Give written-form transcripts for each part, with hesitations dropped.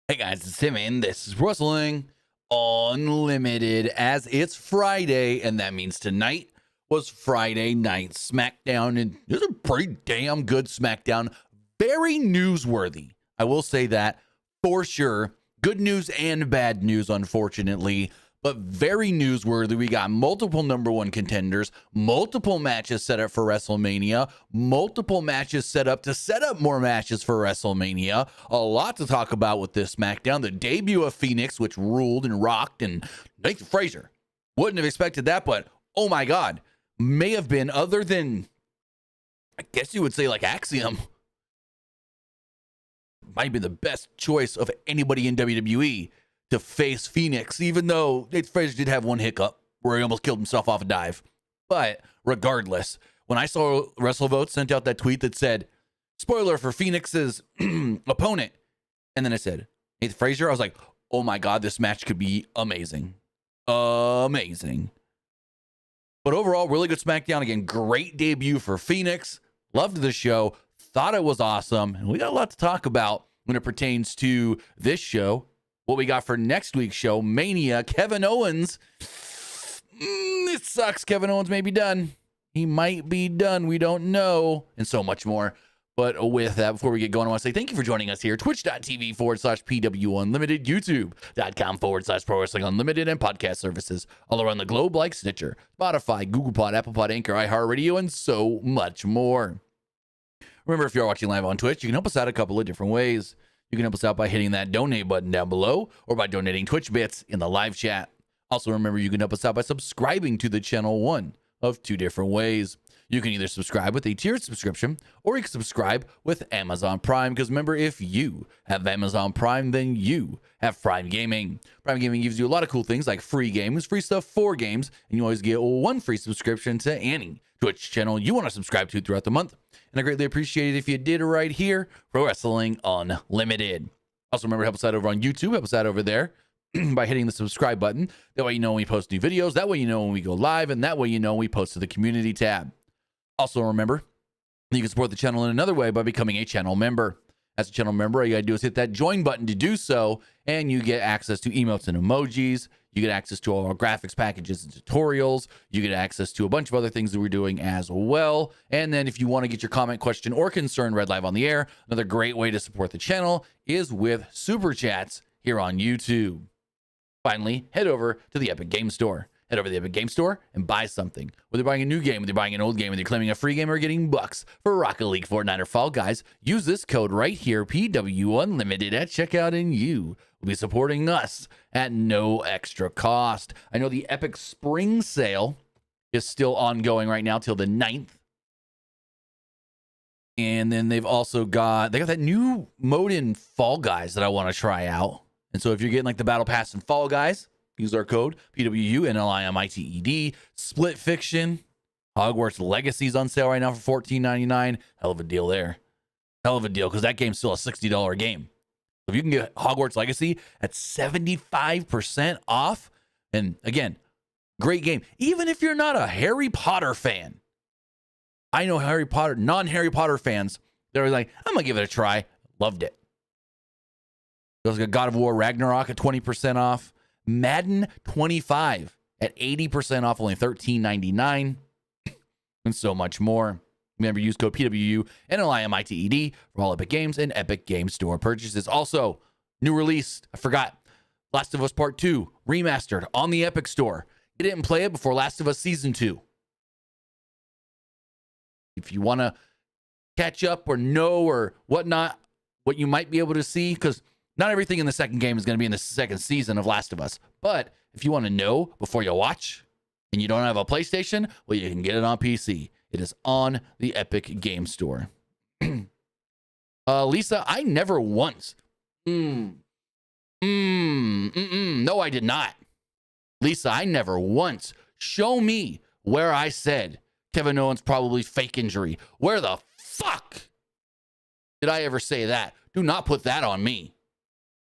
Hey guys, it's Tim, and this is Wrestling Unlimited, as it's Friday, and that means tonight was Friday Night Smackdown, and it was a pretty damn good Smackdown. Very newsworthy, I will say that for sure. Good news and bad news, unfortunately, but very newsworthy. We got multiple number one contenders, multiple matches set up for WrestleMania, multiple matches set up to set up more matches for WrestleMania. A lot to talk about with this SmackDown. The debut of Fenix, which ruled and rocked, and Nathan Frazier. Wouldn't have expected that, but oh my God, may have been, other than, I guess you would say, like Axiom, might be the best choice of anybody in WWE to face Fenix, even though Nathan Frazier did have one hiccup where he almost killed himself off a dive. But regardless, when I saw WrestleVote sent out that tweet that said, spoiler for Phoenix's opponent, and then it said, Nathan Frazier, I was like, oh my God, this match could be amazing. Amazing. But overall, really good SmackDown. Again, great debut for Fenix. Loved the show. Thought it was awesome. And we got a lot to talk about when it pertains to this show. What we got for next week's show, Mania, Kevin Owens. It sucks. Kevin Owens may be done. He might be done. We don't know. And so much more. But with that, before we get going, I want to say thank you for joining us here. Twitch.tv/PWU Unlimited, YouTube.com/Pro Wrestling Unlimited, and podcast services all around the globe like Stitcher, Spotify, Google Pod, Apple Pod, Anchor, iHeartRadio, and so much more. Remember, if you're watching live on Twitch, you can help us out a couple of different ways. You can help us out by hitting that donate button down below or by donating Twitch bits in the live chat. Also, remember, you can help us out by subscribing to the channel one of two different ways. You can either subscribe with a tiered subscription or you can subscribe with Amazon Prime, because remember, if you have Amazon Prime, then you have Prime Gaming. Prime Gaming gives you a lot of cool things like free games, free stuff for games, and you always get one free subscription to any Twitch channel you want to subscribe to throughout the month. And I greatly appreciate it if you did it right here, Pro Wrestling Unlimited. Also, remember to help us out over on YouTube. Help us out over there by hitting the subscribe button. That way you know when we post new videos. That way you know when we go live. And that way you know when we post to the community tab. Also, remember, you can support the channel in another way by becoming a channel member. As a channel member, all you got to do is hit that join button to do so, and you get access to emotes and emojis. You get access to all our graphics packages and tutorials. You get access to a bunch of other things that we're doing as well. And then if you want to get your comment, question, or concern read live on the air, another great way to support the channel is with Super Chats here on YouTube. Finally, head over to the Epic Game Store. Head over to the Epic Game Store and buy something. Whether you're buying a new game, whether you're buying an old game, whether you're claiming a free game or getting bucks for Rocket League, Fortnite, or Fall Guys, use this code right here, PW Unlimited, at checkout, and you will be supporting us at no extra cost. I know the Epic Spring Sale is still ongoing right now till the 9th. And then they've also got that new mode in Fall Guys that I want to try out. And so if you're getting like the Battle Pass in Fall Guys, use our code PWU NLIMITED. Split Fiction, Hogwarts Legacy's on sale right now for $14.99. Hell of a deal there. Hell of a deal, because that game's still a $60 game. So if you can get Hogwarts Legacy at 75% off, and again, great game. Even if you're not a Harry Potter fan, I know non-Harry Potter fans, they're like, I'm gonna give it a try. Loved it. There's like God of War Ragnarok at 20% off. Madden 25 at 80% off, only $13.99, and so much more. Remember, use code PWU NLIMITED for all Epic Games and Epic Game Store purchases. Also, new release, I forgot, Last of Us Part 2 remastered on the Epic Store. You didn't play it before Last of Us Season 2. If you want to catch up or know or whatnot, what you might be able to see, because not everything in the second game is going to be in the second season of Last of Us. But if you want to know before you watch and you don't have a PlayStation, well, you can get it on PC. It is on the Epic Game Store. Lisa, I never once. No, I did not. Lisa, I never once. Show me where I said Kevin Owens probably fake injury. Where the fuck did I ever say that? Do not put that on me.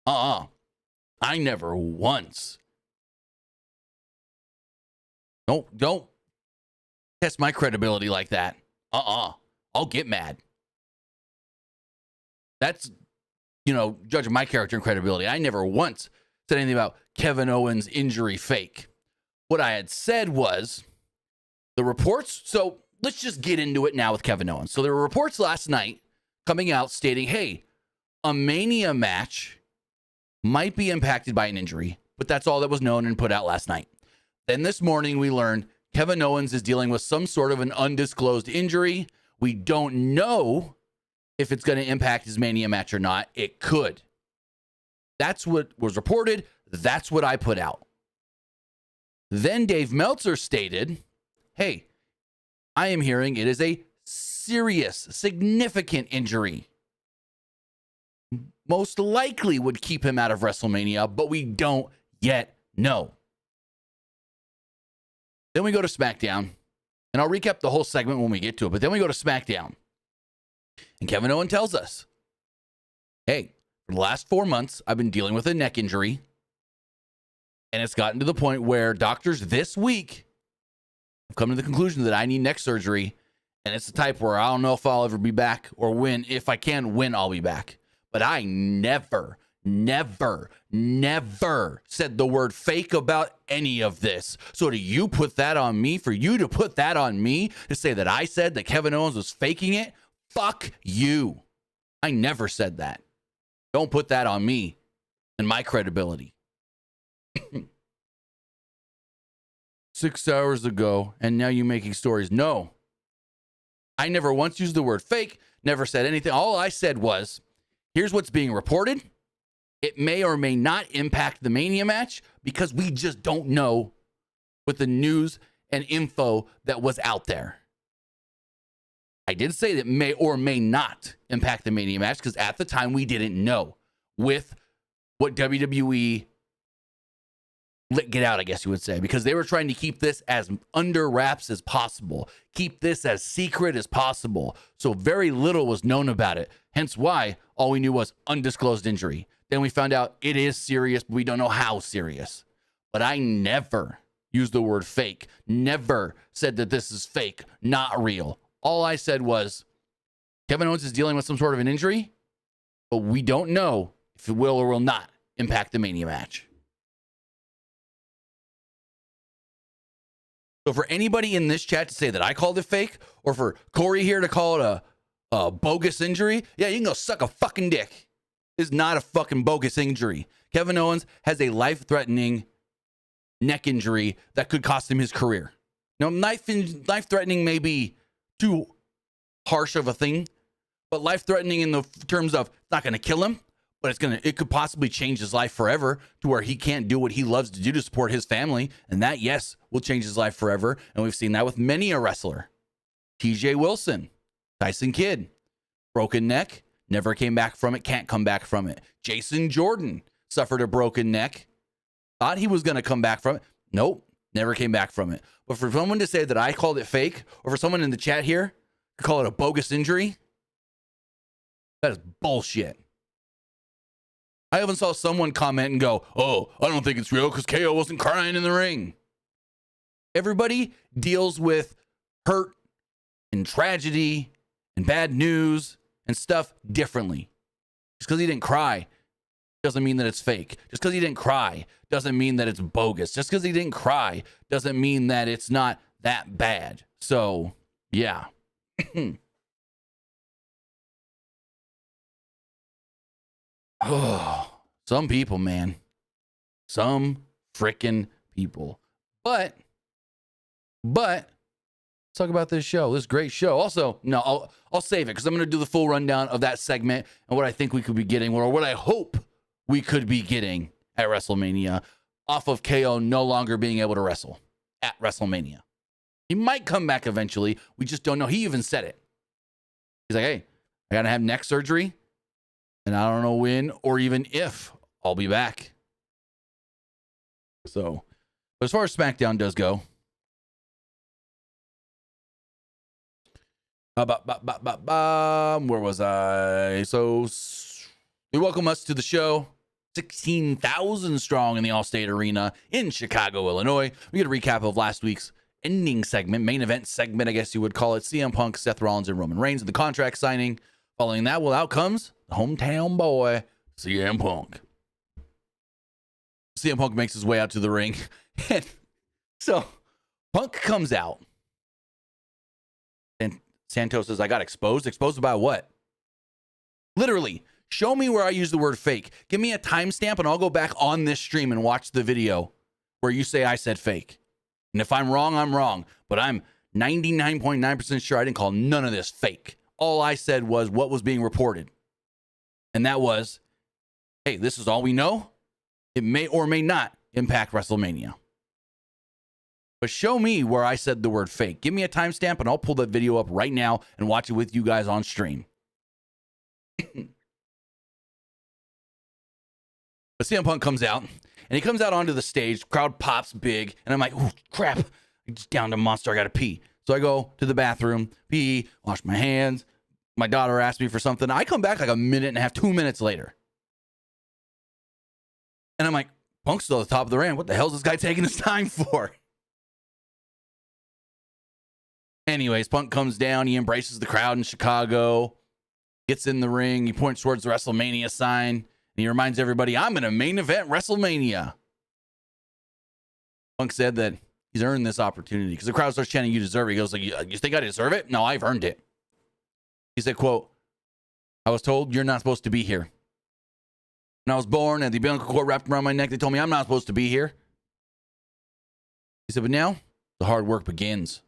I never once. Don't test my credibility like that. I'll get mad. That's judging my character and credibility. I never once said anything about Kevin Owens' injury fake. What I had said was the reports. So let's just get into it now with Kevin Owens. So there were reports last night coming out stating, hey, a Mania match might be impacted by an injury, but that's all that was known and put out last night. Then this morning we learned Kevin Owens is dealing with some sort of an undisclosed injury. We don't know if it's going to impact his Mania match or not. It could. That's what was reported. That's what I put out. Then Dave Meltzer stated, hey, I am hearing it is a serious, significant injury. Most likely would keep him out of WrestleMania, but we don't yet know. Then we go to Smackdown, and I'll recap the whole segment when we get to it, but then we go to Smackdown. And Kevin Owens tells us, hey, for the last 4 months, I've been dealing with a neck injury, and it's gotten to the point where doctors this week have come to the conclusion that I need neck surgery, and it's the type where I don't know if I'll ever be back or when. If I can win, I'll be back. But I never said the word fake about any of this. So do you put that on me? For you to put that on me to say that I said that Kevin Owens was faking it? Fuck you. I never said that. Don't put that on me and my credibility. 6 hours ago, and now you're making stories. No. I never once used the word fake, never said anything. All I said was, here's what's being reported. It may or may not impact the Mania match because we just don't know with the news and info that was out there. I did say that may or may not impact the Mania match because at the time we didn't know with what WWE let get out, I guess you would say, because they were trying to keep this as under wraps as possible, keep this as secret as possible. So very little was known about it. Hence why all we knew was undisclosed injury. Then we found out it is serious, but we don't know how serious. But I never used the word fake, never said that this is fake, not real. All I said was Kevin Owens is dealing with some sort of an injury, but we don't know if it will or will not impact the Mania match. So for anybody in this chat to say that I called it fake, or for Corey here to call it a bogus injury, yeah, you can go suck a fucking dick. It's not a fucking bogus injury. Kevin Owens has a life-threatening neck injury that could cost him his career. Now, life-threatening may be too harsh of a thing, but life-threatening in the terms of it's not going to kill him, but it could possibly change his life forever to where he can't do what he loves to do to support his family. And that, yes, will change his life forever. And we've seen that with many a wrestler. TJ Wilson, Tyson Kidd, broken neck, never came back from it, can't come back from it. Jason Jordan suffered a broken neck, thought he was going to come back from it. Nope, never came back from it. But for someone to say that I called it fake, or for someone in the chat here to call it a bogus injury, that is bullshit. I even saw someone comment and go, oh, I don't think it's real because KO wasn't crying in the ring. Everybody deals with hurt and tragedy and bad news and stuff differently. Just because he didn't cry doesn't mean that it's fake. Just because he didn't cry doesn't mean that it's bogus. Just because he didn't cry doesn't mean that it's not that bad. So, yeah. Oh, some people, man. Some freaking people. But let's talk about this show. This great show. Also, no, I'll save it because I'm going to do the full rundown of that segment and what I think we could be getting, or what I hope we could be getting at WrestleMania off of KO no longer being able to wrestle at WrestleMania. He might come back eventually. We just don't know. He even said it. He's like, hey, I got to have neck surgery. And I don't know when or even if I'll be back. So, but as far as SmackDown does go, where was I? So, they welcome us to the show. 16,000 strong in the Allstate Arena in Chicago, Illinois. We get a recap of last week's ending segment, main event segment, I guess you would call it. CM Punk, Seth Rollins, and Roman Reigns, the contract signing. Following that, out comes the hometown boy, CM Punk. CM Punk makes his way out to the ring. And so Punk comes out. And Santos says, I got exposed. Exposed by what? Literally, show me where I use the word fake. Give me a timestamp and I'll go back on this stream and watch the video where you say I said fake. And if I'm wrong, I'm wrong. But I'm 99.9% sure I didn't call none of this fake. All I said was what was being reported. And that was, hey, this is all we know. It may or may not impact WrestleMania. But show me where I said the word fake. Give me a timestamp and I'll pull that video up right now and watch it with you guys on stream. But CM Punk comes out, and he comes out onto the stage. Crowd pops big, and I'm like, oh, crap. I'm just down to monster. I got to pee. So I go to the bathroom, pee, wash my hands. My daughter asked me for something. I come back like a minute and a half, 2 minutes later. And I'm like, Punk's still at the top of the ramp. What the hell is this guy taking his time for? Anyways, Punk comes down. He embraces the crowd in Chicago. Gets in the ring. He points towards the WrestleMania sign. And he reminds everybody, I'm in a main event WrestleMania. Punk said that he's earned this opportunity because the crowd starts chanting, you deserve it. He goes, like, you think I deserve it? No, I've earned it. He said, quote, I was told you're not supposed to be here. When I was born and the umbilical cord wrapped around my neck, they told me I'm not supposed to be here. He said, but now the hard work begins.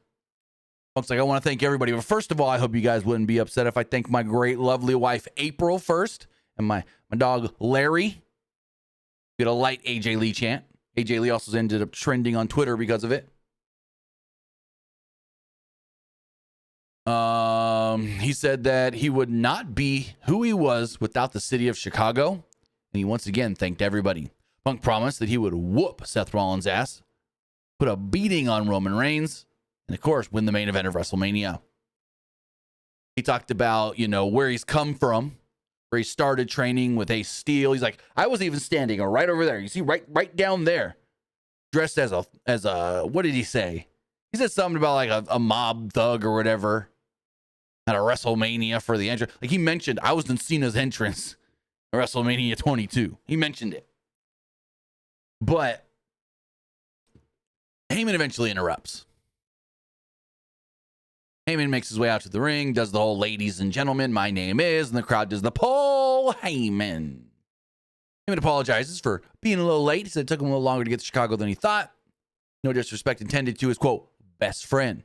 Punk's like, I want to thank everybody. But first of all, I hope you guys wouldn't be upset if I thank my great, lovely wife, April, first, and my dog, Larry. We had a light AJ Lee chant. AJ Lee also ended up trending on Twitter because of it. He said that he would not be who he was without the city of Chicago. And he once again thanked everybody. Punk promised that he would whoop Seth Rollins' ass, put a beating on Roman Reigns, and of course, win the main event of WrestleMania. He talked about, where he's come from, where he started training with Ace Steel. He's like, I was even standing right over there. You see, right down there, dressed as a, what did he say? He said something about like a mob thug or whatever at a WrestleMania for the entrance. Like he mentioned, I was in Cena's entrance at WrestleMania 22. He mentioned it. But Heyman eventually interrupts. Heyman makes his way out to the ring, does the whole ladies and gentlemen, my name is, and the crowd does the Paul Heyman. Heyman apologizes for being a little late. He said it took him a little longer to get to Chicago than he thought. No disrespect intended to his, quote, best friend.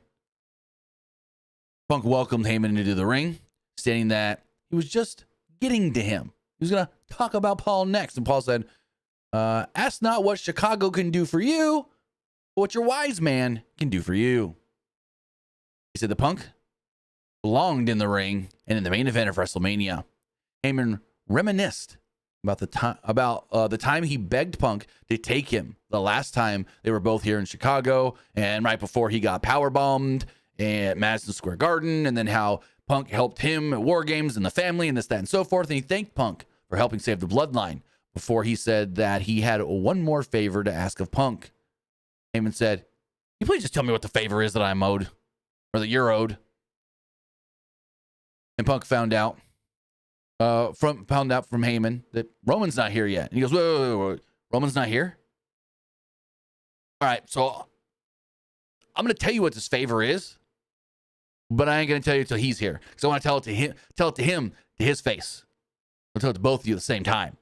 Punk welcomed Heyman into the ring, stating that he was just getting to him. He was going to talk about Paul next. And Paul said, ask not what Chicago can do for you, but what your wise man can do for you. He said the Punk belonged in the ring and in the main event of WrestleMania. Heyman reminisced about the time he begged Punk to take him the last time they were both here in Chicago and right before he got powerbombed at Madison Square Garden, and then how Punk helped him at War Games and the family and this, that, and so forth. And he thanked Punk for helping save the bloodline before he said that he had one more favor to ask of Punk. Heyman said, can you please just tell me what the favor is that I'm owed? Or that you're owed. And Punk found out from Heyman that Roman's not here yet. And he goes, wait. Roman's not here? All right, so I'm going to tell you what this favor is, but I ain't going to tell you until he's here. Because I want to tell it to him, to his face. I'll tell it to both of you at the same time.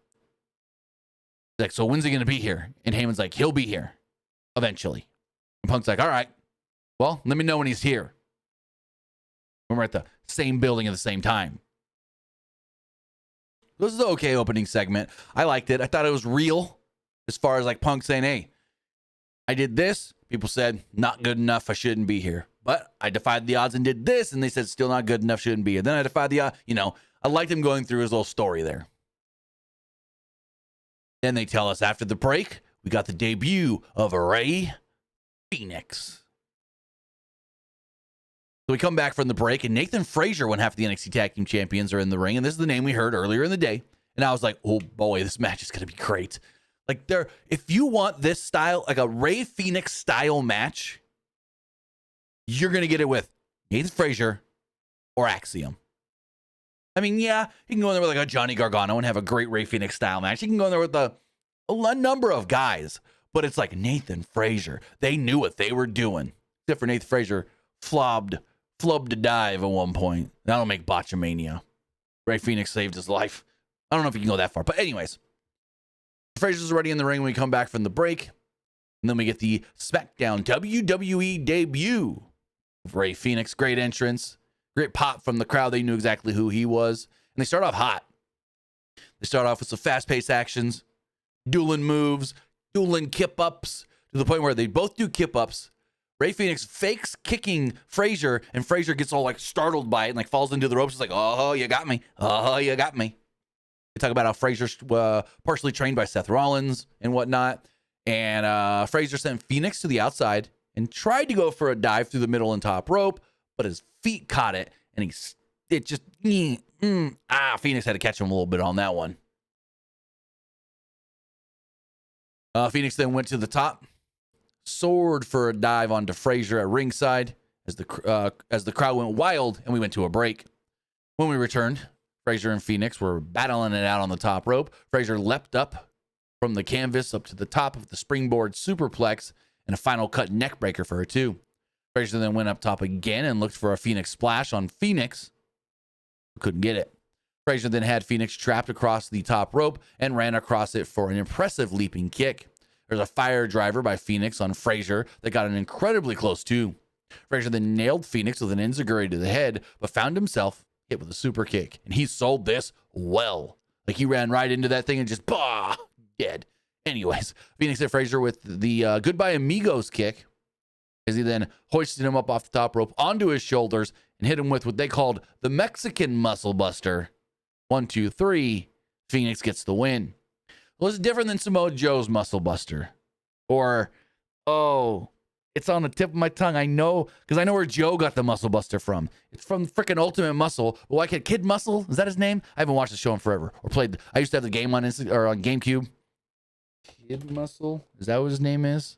He's like, so when's he going to be here? And Heyman's like, he'll be here eventually. And Punk's like, all right, well, let me know when he's here. When we're at the same building at the same time. This is an okay opening segment. I liked it. I thought it was real as far as like Punk saying, hey, I did this. People said, not good enough. I shouldn't be here. But I defied the odds and did this. And they said, still not good enough. Shouldn't be here. Then I defied the odds. I liked him going through his little story there. Then they tell us after the break, we got the debut of Rey Fenix. So we come back from the break, and Nathan Frazier, when half the NXT Tag Team Champions are in the ring, and this is the name we heard earlier in the day. And I was like, oh boy, this match is going to be great. Like, if you want this style, like a Rey Fenix style match, you're going to get it with Nathan Frazier or Axiom. I mean, yeah, he can go in there with like a Johnny Gargano and have a great Rey Fenix style match. He can go in there with a number of guys, but it's like Nathan Frazier. They knew what they were doing. Except for Nathan Frazier flubbed a dive at one point. That'll make Botchamania. Rey Fenix saved his life. I don't know if you can go that far, but anyways, Frazier's already in the ring when we come back from the break. And then we get the Smackdown WWE debut of Rey Fenix. Great entrance. Great pop from the crowd. They knew exactly who he was. And they start off hot. They start off with some fast-paced actions, dueling moves, dueling kip-ups, to the point where they both do kip-ups. Rey Fenix fakes kicking Frazier, and Frazier gets all like startled by it and like falls into the ropes. It's like, oh, you got me. Oh, you got me. They talk about how Frazier's partially trained by Seth Rollins and whatnot. And Frazier sent Fenix to the outside and tried to go for a dive through the middle and top rope, but his feet caught it, and Fenix had to catch him a little bit on that one. Fenix then went to the top, soared for a dive onto Frazier at ringside as the crowd went wild, and we went to a break. When we returned, Frazier and Fenix were battling it out on the top rope. Frazier leapt up from the canvas up to the top of the springboard superplex and a final cut neck breaker for her too. Frazier then went up top again and looked for a Fenix splash on Fenix. Couldn't get it. Frazier then had Fenix trapped across the top rope and ran across it for an impressive leaping kick. There's a fire driver by Fenix on Frazier that got an incredibly close too. Frazier then nailed Fenix with an enziguri to the head, but found himself hit with a super kick. And he sold this well. Like he ran right into that thing and just, dead. Anyways, Fenix hit Frazier with the Goodbye Amigos kick as he then hoisted him up off the top rope onto his shoulders and hit him with what they called the Mexican Muscle Buster. 1, 2, 3. Fenix gets the win. Well, it's different than Samoa Joe's Muscle Buster. Or, it's on the tip of my tongue. I know, because I know where Joe got the Muscle Buster from. It's from freaking Ultimate Muscle. Well, like Kid Muscle? Is that his name? I haven't watched the show in forever. Or played. I used to have the game on on GameCube. Kid Muscle? Is that what his name is?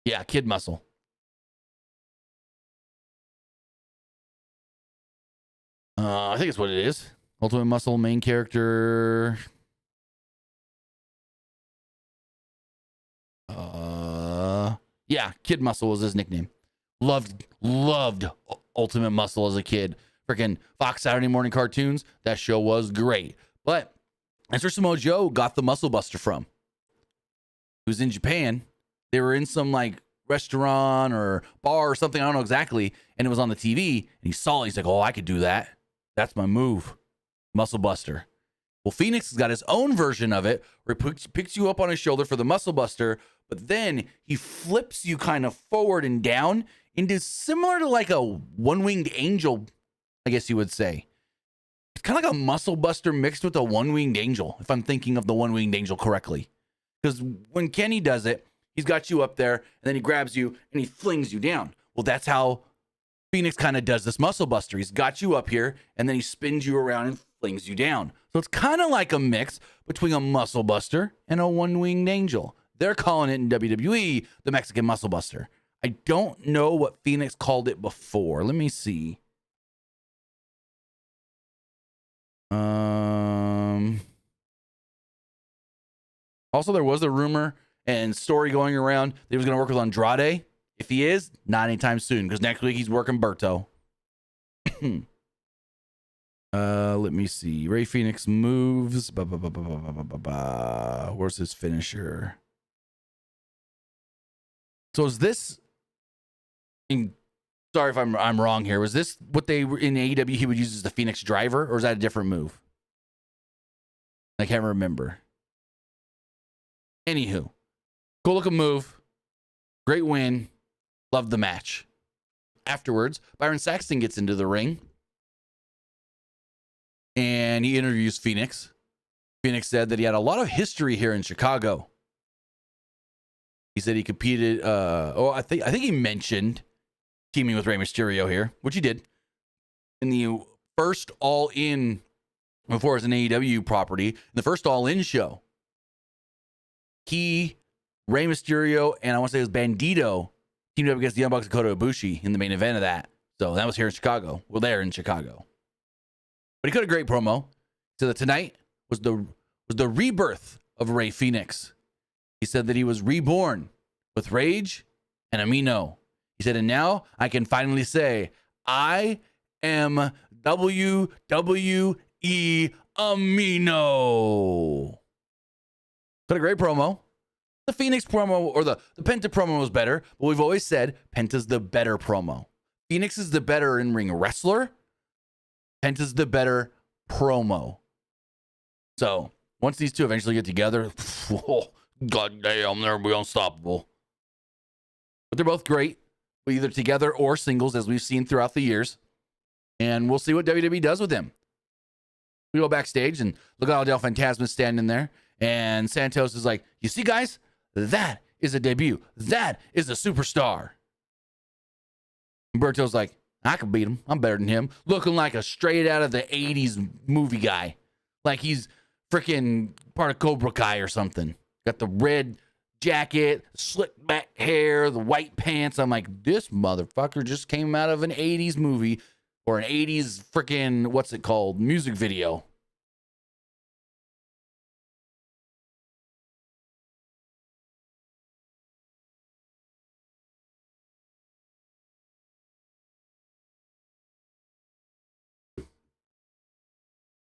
Yeah, Kid Muscle. I think it's what it is. Ultimate Muscle main character. Yeah, Kid Muscle was his nickname. Loved Ultimate Muscle as a kid. Freaking Fox Saturday morning cartoons. That show was great. But that's where Samoa Joe got the Muscle Buster from. He was in Japan. They were in some like restaurant or bar or something. I don't know exactly. And it was on the TV. And he saw it. He's like, oh, I could do that. That's my move. Muscle Buster. Well, Fenix has got his own version of it where he picks you up on his shoulder for the Muscle Buster, but then he flips you kind of forward and down into similar to like a one-winged angel, I guess you would say. It's kind of like a Muscle Buster mixed with a one-winged angel, if I'm thinking of the one-winged angel correctly. Because when Kenny does it, he's got you up there, and then he grabs you, and he flings you down. Well, that's how Fenix kind of does this Muscle Buster. He's got you up here, and then he spins you around and flings you down. So it's kind of like a mix between a Muscle Buster and a one-winged angel. They're calling it in WWE the Mexican Muscle Buster. I don't know what Fenix called it before. Let me see. Also, there was a rumor and story going around that he was going to work with Andrade. If he is, not anytime soon, because next week he's working Berto. Let me see. Rey Fenix moves. Where's his finisher? So is this? Sorry if I'm wrong here. Was this what they were in AEW? He would use as the Phoenix Driver, or is that a different move? I can't remember. Anywho, cool looking move. Great win. Loved the match. Afterwards, Byron Saxton gets into the ring and he interviews Fenix. Fenix said that he had a lot of history here in Chicago. He said he competed. I think he mentioned teaming with Rey Mysterio here, which he did in the first All In before it was an AEW property. The first All In show, he, Rey Mysterio, and I want to say it was Bandito teamed up against the Young Bucks and Kota Ibushi in the main event of that. So that was here in Chicago. Well, there in Chicago. But he cut a great promo. So that tonight was the rebirth of Rey Fenix. He said that he was reborn with rage and amino. He said, and now I can finally say, I am WWE Amino. Cut a great promo. The Phoenix promo or the Penta promo was better, but we've always said Penta's the better promo. Phoenix is the better in-ring wrestler. Penta's the better promo. So once these two eventually get together, goddamn, they'll be unstoppable. But they're both great, either together or singles, as we've seen throughout the years. And we'll see what WWE does with them. We go backstage and look at how Del Fantasma's standing there. And Santos is like, you see, guys, that is a debut. That is a superstar. Humberto's like, I can beat him. I'm better than him. Looking like a straight out of the 80s movie guy. Like he's freaking part of Cobra Kai or something. Got the red jacket, slick back hair, the white pants. I'm like, this motherfucker just came out of an 80s movie or an 80s freaking, what's it called, music video.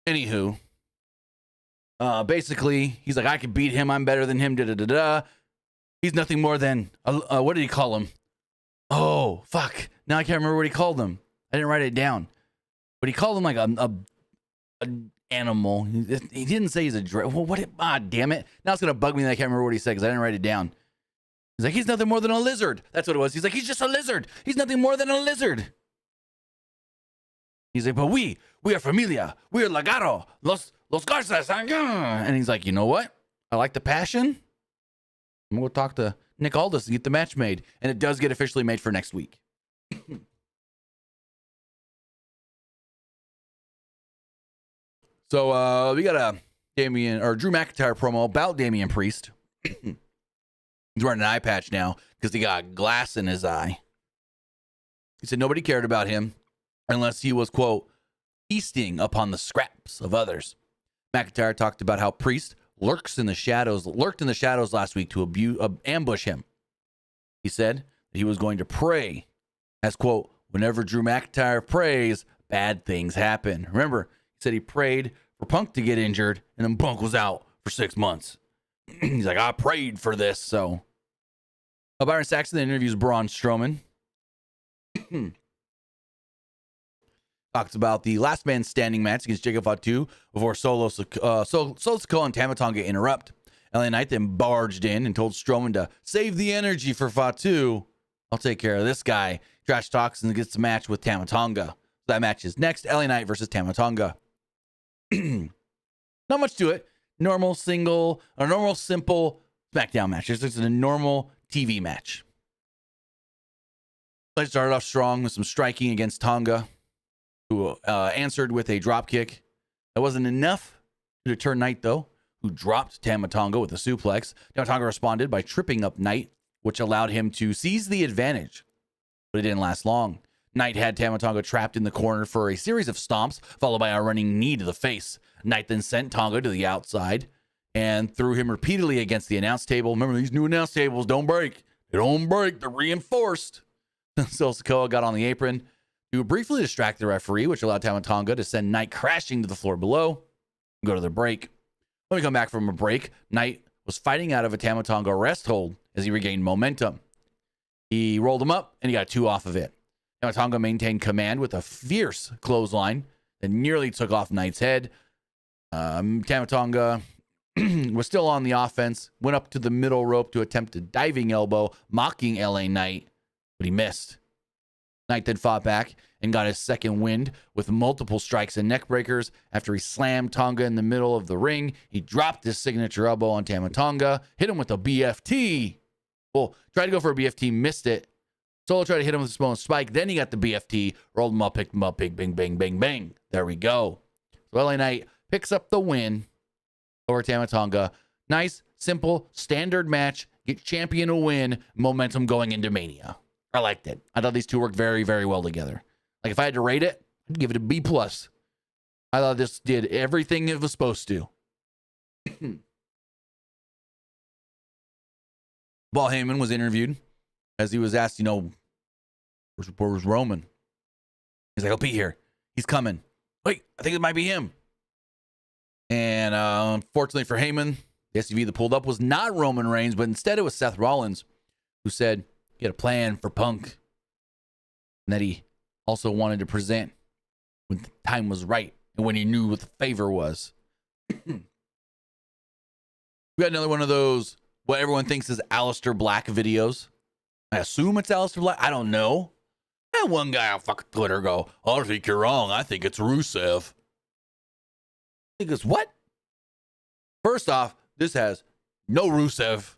Anywho, basically, he's like, I can beat him. I'm better than him. Da-da-da-da. He's nothing more than, what did he call him? Oh, fuck. Now I can't remember what he called him. I didn't write it down. But he called him like a animal. He didn't say he's a damn it. Now it's going to bug me that I can't remember what he said because I didn't write it down. He's like, he's nothing more than a lizard. That's what it was. He's like, he's just a lizard. He's nothing more than a lizard. He's like, but we are familia. We are Lagaro. Los Garzas. And he's like, you know what? I like the passion. I'm going to talk to Nick Aldis to get the match made. And it does get officially made for next week. So we got a Drew McIntyre promo about Damian Priest. He's wearing an eye patch now because he got glass in his eye. He said nobody cared about him unless he was, quote, feasting upon the scraps of others. McIntyre talked about how Priest lurked in the shadows last week to ambush him. He said that he was going to pray, as, quote, whenever Drew McIntyre prays, bad things happen. Remember, he said he prayed for Punk to get injured, and then Punk was out for 6 months. He's like, I prayed for this, so. Byron Saxton interviews Braun Strowman. Talks about the last man standing match against Jacob Fatu before Solo Sikoa and Tama Tonga interrupt. LA Knight then barged in and told Strowman to save the energy for Fatu. I'll take care of this guy. Trash talks and gets the match with Tama Tonga. That match is next. LA Knight versus Tama Tonga. Not much to it. Normal simple SmackDown match. It's just a normal TV match. Let's start off strong with some striking against Tonga, who answered with a drop kick. That wasn't enough to deter Knight, though, who dropped Tama Tonga with a suplex. Tama Tonga responded by tripping up Knight, which allowed him to seize the advantage. But it didn't last long. Knight had Tama Tonga trapped in the corner for a series of stomps, followed by a running knee to the face. Knight then sent Tonga to the outside and threw him repeatedly against the announce table. Remember, these new announce tables don't break. They don't break. They're reinforced. So Sikoa got on the apron to briefly distract the referee, which allowed Tama Tonga to send Knight crashing to the floor below and go to the break. When we come back from a break, Knight was fighting out of a Tama Tonga rest hold as he regained momentum. He rolled him up, and he got 2 off of it. Tama Tonga maintained command with a fierce clothesline that nearly took off Knight's head. Tama Tonga was still on the offense, went up to the middle rope to attempt a diving elbow, mocking LA Knight, but he missed. Knight then fought back and got his second wind with multiple strikes and neck breakers. After he slammed Tonga in the middle of the ring, he dropped his signature elbow on Tama Tonga, hit him with a BFT. Well, tried to go for a BFT, missed it. Solo tried to hit him with a small spike. Then he got the BFT, rolled him up, picked him up, bang, bang, bang, bang, bang. There we go. So LA Knight picks up the win over Tama Tonga. Nice, simple, standard match. Get champion a win. Momentum going into Mania. I liked it. I thought these two worked very, very well together. Like if I had to rate it, I'd give it a B+. I thought this did everything it was supposed to. Paul Heyman was interviewed as he was asked, where's Roman? He's like, I'll be here. He's coming. Wait, I think it might be him. And unfortunately for Heyman, the SUV that pulled up was not Roman Reigns, but instead it was Seth Rollins, who said he had a plan for Punk and that he also wanted to present when the time was right and when he knew what the favor was. We got another one of those, what everyone thinks is Aleister Black videos. I assume it's Aleister Black. I don't know. And one guy on fucking Twitter go, I think you're wrong. I think it's Rusev. He goes, what? First off, this has no Rusev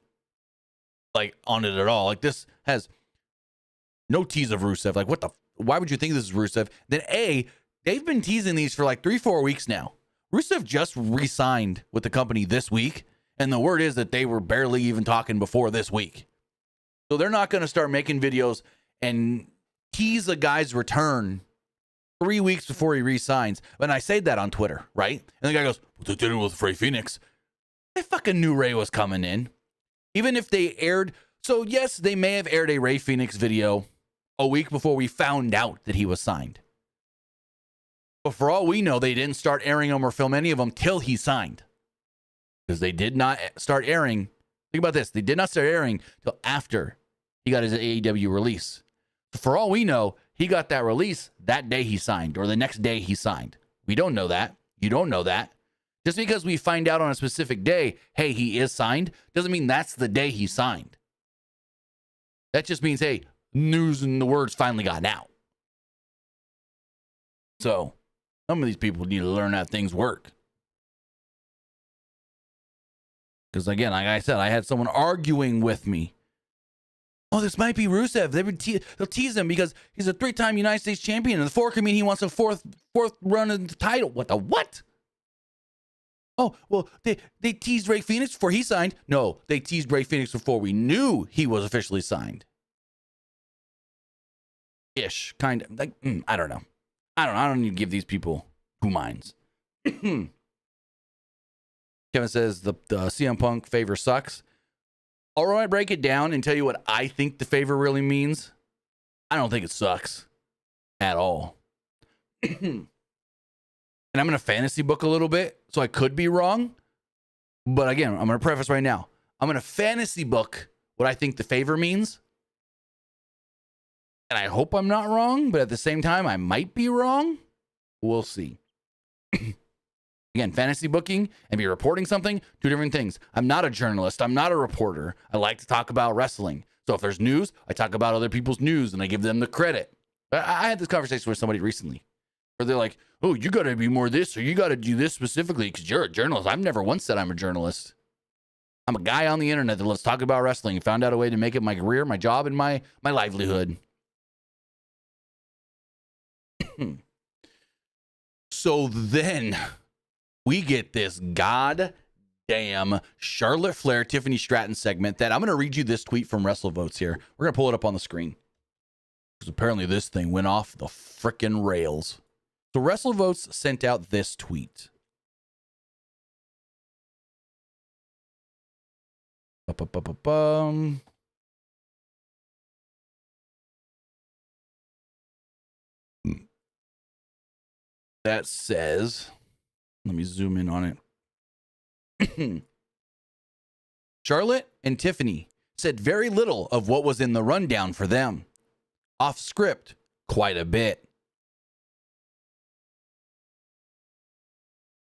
on it at all. Like this has no tease of Rusev. Like what the? Why would you think this is Rusev? Then they've been teasing these for 3-4 weeks now. Rusev just re-signed with the company this week, and the word is that they were barely even talking before this week. So they're not going to start making videos and tease a guy's return 3 weeks before he re-signs. And I say that on Twitter, right? And the guy goes, well, they did it with Rey Fenix. They fucking knew Rey was coming in. Even if they aired... So, yes, they may have aired a Rey Fenix video a week before we found out that he was signed. But for all we know, they didn't start airing them or film any of them till he signed. Because they did not start airing... Think about this. They did not start airing till after he got his AEW release. So for all we know, he got that release that day he signed or the next day he signed. We don't know that. You don't know that. Just because we find out on a specific day, hey, he is signed, doesn't mean that's the day he signed. That just means, hey, news and the words finally got out. So some of these people need to learn how things work. Because again, like I said, I had someone arguing with me. Oh, this might be Rusev. They'll tease him because he's a 3-time United States champion. And the 4 could mean he wants a fourth run of the title. What the what? Oh, well, they teased Rey Fenix before he signed. No, they teased Rey Fenix before we knew he was officially signed. Ish, kind of. I don't know. I don't need to give these people 2 minds. Kevin says the CM Punk favor sucks. Or when I break it down and tell you what I think the favor really means, I don't think it sucks at all. And I'm going to fantasy book a little bit, so I could be wrong. But again, I'm going to preface right now. I'm going to fantasy book what I think the favor means. And I hope I'm not wrong, but at the same time, I might be wrong. We'll see. Again, fantasy booking and be reporting something, 2 different things. I'm not a journalist. I'm not a reporter. I like to talk about wrestling. So if there's news, I talk about other people's news and I give them the credit. I had this conversation with somebody recently where they're like, oh, you got to be more this or you got to do this specifically because you're a journalist. I've never once said I'm a journalist. I'm a guy on the internet that loves talking about wrestling and found out a way to make it my career, my job, and my livelihood. So then we get this goddamn Charlotte Flair, Tiffany Stratton segment that I'm going to read you this tweet from WrestleVotes here. We're going to pull it up on the screen. Because apparently this thing went off the frickin' rails. So WrestleVotes sent out this tweet. That says, let me zoom in on it. Charlotte and Tiffany said very little of what was in the rundown for them. Off script, quite a bit.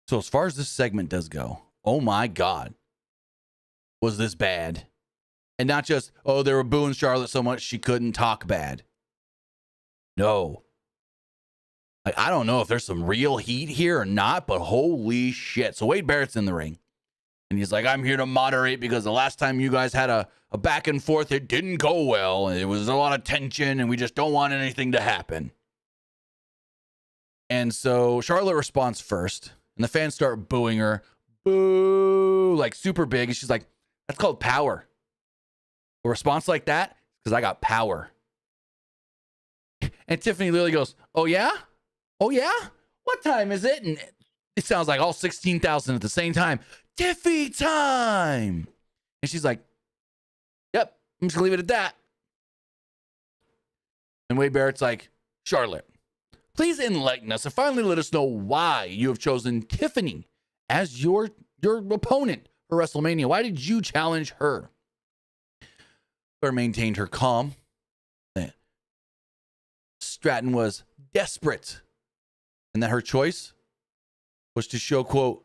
So as far as this segment does go, oh my God, was this bad? And not just, oh, they were booing Charlotte so much she couldn't talk bad. No. Like, I don't know if there's some real heat here or not, but holy shit. So Wade Barrett's in the ring. And he's like, I'm here to moderate because the last time you guys had a back and forth, it didn't go well. And it was a lot of tension, and we just don't want anything to happen. And so Charlotte responds first, and the fans start booing her. Boo! Like super big. And she's like, that's called power. A response like that, because I got power. And Tiffany literally goes, oh, yeah? Oh, yeah? What time is it? And it sounds like all 16,000 at the same time. Tiffy time. And she's like, yep, I'm just going to leave it at that. And Wade Barrett's like, Charlotte, please enlighten us and finally let us know why you have chosen Tiffany as your opponent for WrestleMania. Why did you challenge her? Flair maintained her calm. Stratton was desperate, and that her choice was to show, quote,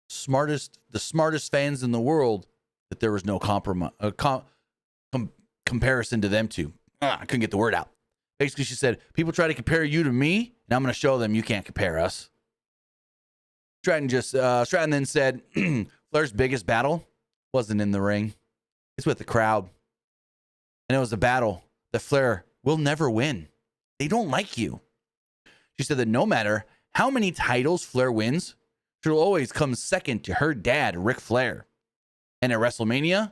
the smartest fans in the world that there was no comparison to them two. I couldn't get the word out. Basically, she said, people try to compare you to me, and I'm going to show them you can't compare us. Stratton then said, Flair's biggest battle wasn't in the ring. It's with the crowd. And it was a battle that Flair will never win. They don't like you. She said that no matter how many titles Flair wins, she'll always come second to her dad, Ric Flair. And at WrestleMania,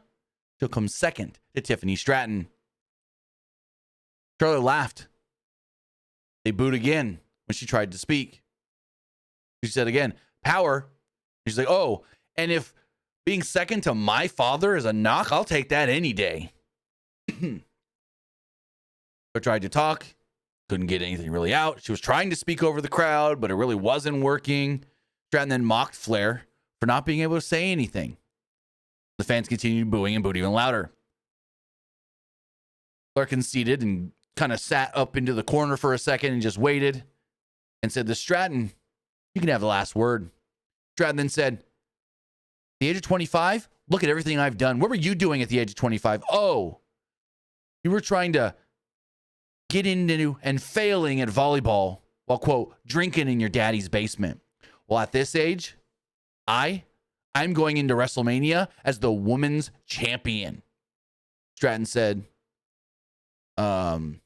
she'll come second to Tiffany Stratton. Charlotte laughed. They booed again when she tried to speak. She said again, power. She's like, oh, and if being second to my father is a knock, I'll take that any day. But tried to talk, couldn't get anything really out. She was trying to speak over the crowd, but it really wasn't working. Stratton then mocked Flair for not being able to say anything. The fans continued booing and booed even louder. Flair conceded and kind of sat up into the corner for a second and just waited and said to Stratton, you can have the last word. Stratton then said, at the age of 25, look at everything I've done. What were you doing at the age of 25? Oh, you were trying to get into and failing at volleyball while, quote, drinking in your daddy's basement. Well, at this age, I'm going into WrestleMania as the women's champion. Stratton said, Stratton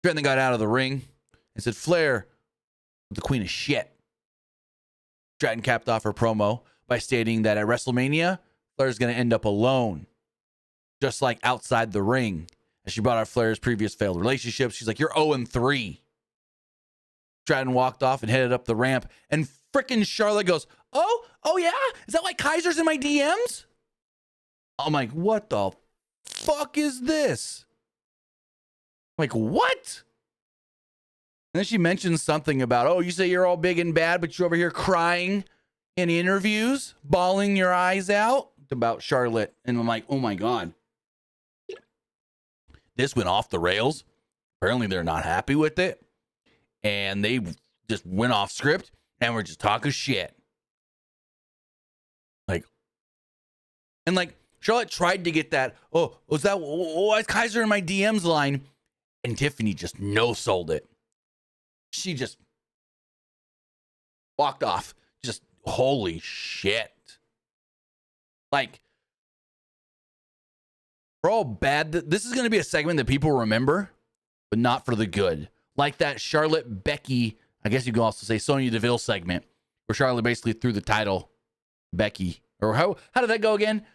then got out of the ring and said, Flair, the queen of shit. Stratton capped off her promo by stating that at WrestleMania, Flair's going to end up alone, just like outside the ring. As she brought up Flair's previous failed relationships, she's like, you're 0-3. Stratton walked off and headed up the ramp, and frickin' Charlotte goes, oh yeah? Is that like Kaiser's in my DMs? I'm like, what the fuck is this? Like, what? And then she mentions something about, oh, you say you're all big and bad, but you're over here crying in interviews, bawling your eyes out about Charlotte. And I'm like, oh my God. This went off the rails. Apparently they're not happy with it. And they just went off script and we're just talking shit. Like, Charlotte tried to get that, why is Kaiser in my DMs line? And Tiffany just no-sold it. She just walked off. Just, holy shit. Like, for all bad, this is going to be a segment that people remember, but not for the good. Like that Charlotte Becky, I guess you can also say Sonya Deville segment, where Charlotte basically threw the title Becky. Or how did that go again?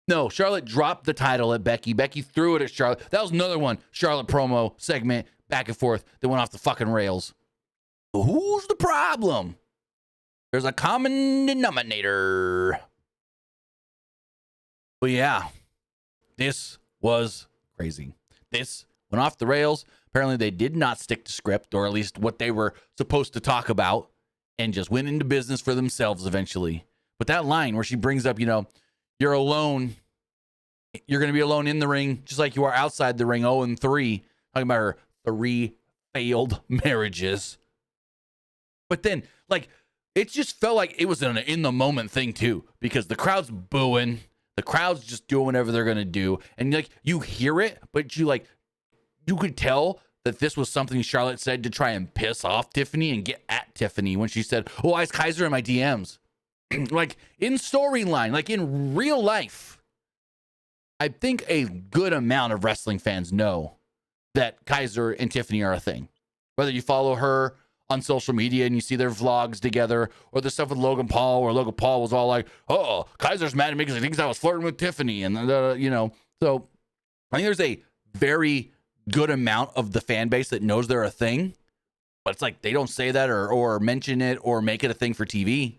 No, Charlotte dropped the title at Becky. Becky threw it at Charlotte. That was another one. Charlotte promo segment, back and forth, that went off the fucking rails. Who's the problem? There's a common denominator. But yeah, this was crazy. This went off the rails. Apparently they did not stick to script, or at least what they were supposed to talk about, and just went into business for themselves eventually. But that line where she brings up, you're alone. You're going to be alone in the ring, just like you are outside the ring, 0-3. Talking about her 3 failed marriages. But then, it just felt like it was an in-the-moment thing, too. Because the crowd's booing. The crowd's just doing whatever they're going to do. And, you hear it, but you could tell that this was something Charlotte said to try and piss off Tiffany and get at Tiffany when she said, oh, why is Kaiser in my DMs? In storyline, in real life, I think a good amount of wrestling fans know that Kaiser and Tiffany are a thing. Whether you follow her on social media and you see their vlogs together, or the stuff with Logan Paul, where Logan Paul was all like, oh, Kaiser's mad at me because he thinks I was flirting with Tiffany. And, So I think there's a very good amount of the fan base that knows they're a thing, but it's like they don't say that or mention it or make it a thing for TV.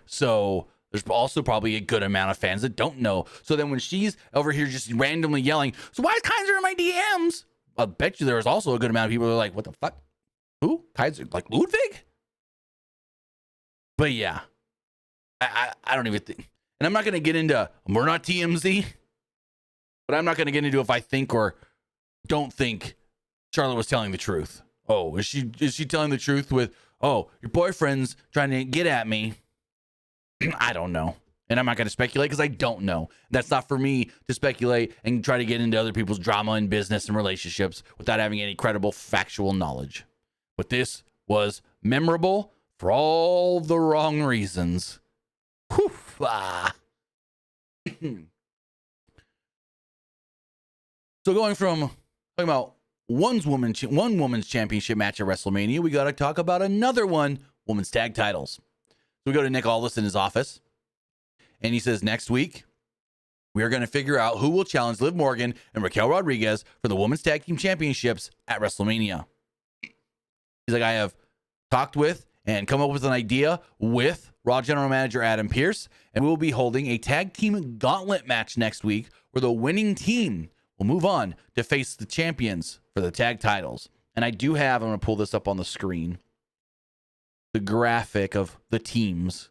So there's also probably a good amount of fans that don't know. So then when she's over here just randomly yelling, so why is Kaiser in my DMs? I bet you there's also a good amount of people that are like, what the fuck? Who? Kaiser? Like Ludwig? But yeah, I don't even think. And I'm not going to get into, we're not TMZ, but I'm not going to get into if I think or don't think Charlotte was telling the truth. Oh, is she telling the truth with, oh, your boyfriend's trying to get at me? I don't know. And I'm not going to speculate because I don't know. That's not for me to speculate and try to get into other people's drama and business and relationships without having any credible factual knowledge. But this was memorable for all the wrong reasons. Whew, So going from talking about one woman's championship match at WrestleMania, we got to talk about another one, women's tag titles. So we go to Nick Aldis in his office, and he says, next week, we are going to figure out who will challenge Liv Morgan and Raquel Rodriguez for the women's tag team championships at WrestleMania. He's like, I have talked with and come up with an idea with Raw General Manager Adam Pearce, and we will be holding a tag team gauntlet match next week where the winning team will move on to face the champions for the tag titles. And I do have, I'm going to pull this up on the screen, the graphic of the teams.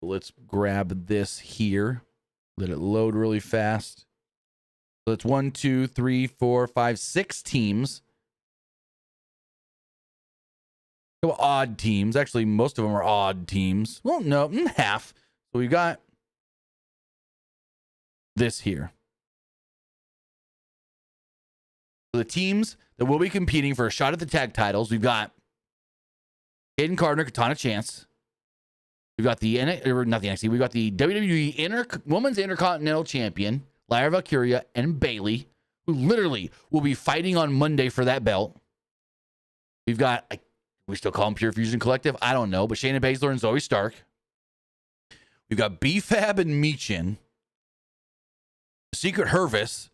Let's grab this here. Let it load really fast. So it's 1, 2, 3, 4, 5, 6 teams. Odd teams. Actually, most of them are odd teams. Well, no, half. So we've got this here. So the teams that will be competing for a shot at the tag titles, we've got Hayden Carter, Katana Chance. We've got the not the NXT. We've got the WWE Women's Intercontinental Champion, Lyra Valkyria, and Bayley, who literally will be fighting on Monday for that belt. We've got, we still call them Pure Fusion Collective. I don't know, but Shayna Baszler and Zoe Stark. We've got B-Fab and Michin, Secret Hervis,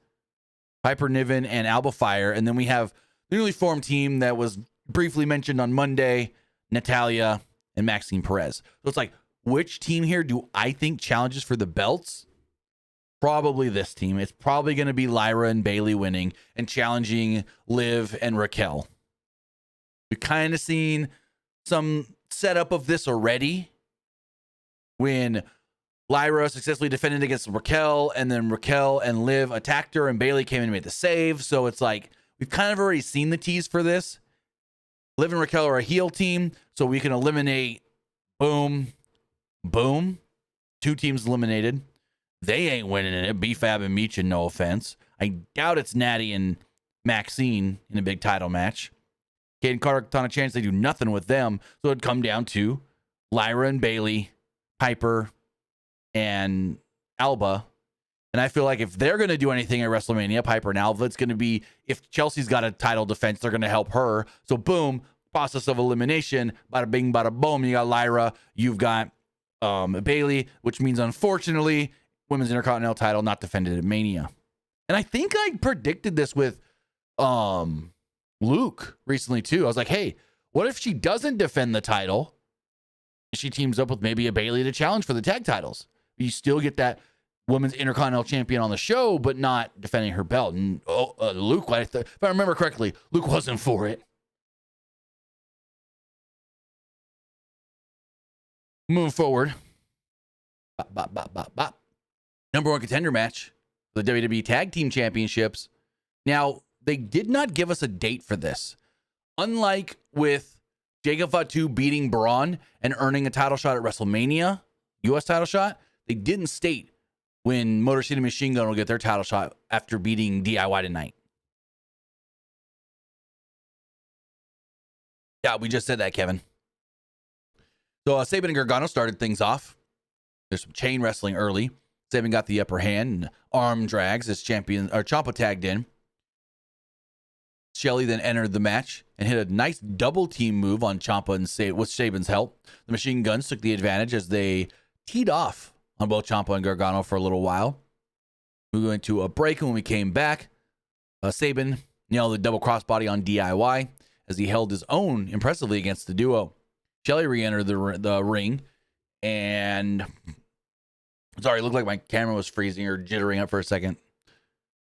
Piper Niven, and Alba Fire. And then we have the newly formed team that was briefly mentioned on Monday, Natalia and Maxine Perez. So it's like, which team here do I think challenges for the belts? Probably this team. It's probably going to be Lyra and Bayley winning and challenging Liv and Raquel. We've kind of seen some setup of this already when Lyra successfully defended against Raquel, and then Raquel and Liv attacked her, and Bayley came in and made the save. So it's like, we've kind of already seen the tease for this. Liv and Raquel are a heel team, so we can eliminate, boom, 2 teams eliminated. They ain't winning it. B-Fab and Michin, no offense. I doubt it's Natty and Maxine in a big title match. Caden Carter, Katana Chance, they do nothing with them. So it'd come down to Lyra and Bayley, Piper, and Alba. And I feel like if they're going to do anything at WrestleMania, Piper and Alba, it's going to be, if Chelsea's got a title defense, they're going to help her. So boom, process of elimination, bada bing, bada boom. You got Lyra, you've got Bayley, which means, unfortunately, Women's Intercontinental title not defended at Mania. And I think I predicted this with Luke recently too. I was like, hey, what if she doesn't defend the title? She teams up with maybe a Bayley to challenge for the tag titles. You still get that Women's Intercontinental Champion on the show, but not defending her belt. And Luke, if I remember correctly, Luke wasn't for it. Moving forward. Number 1 contender match, the WWE Tag Team Championships. Now, they did not give us a date for this. Unlike with Jacob Fatu beating Braun and earning a title shot at WrestleMania, U.S. title shot, they didn't state when Motor City Machine Gun will get their title shot after beating DIY tonight. Yeah, we just said that, Kevin. So Sabin and Gargano started things off. There's some chain wrestling early. Sabin got the upper hand and arm drags as champion, or Ciampa tagged in. Shelley then entered the match and hit a nice double team move on Ciampa and with Sabin's help. The Machine Guns took the advantage as they teed off on both Ciampa and Gargano for a little while. We went to a break, and when we came back, Sabin nailed the double crossbody on DIY as he held his own impressively against the duo. Shelly re-entered the ring, and sorry, it looked like my camera was freezing or jittering up for a second,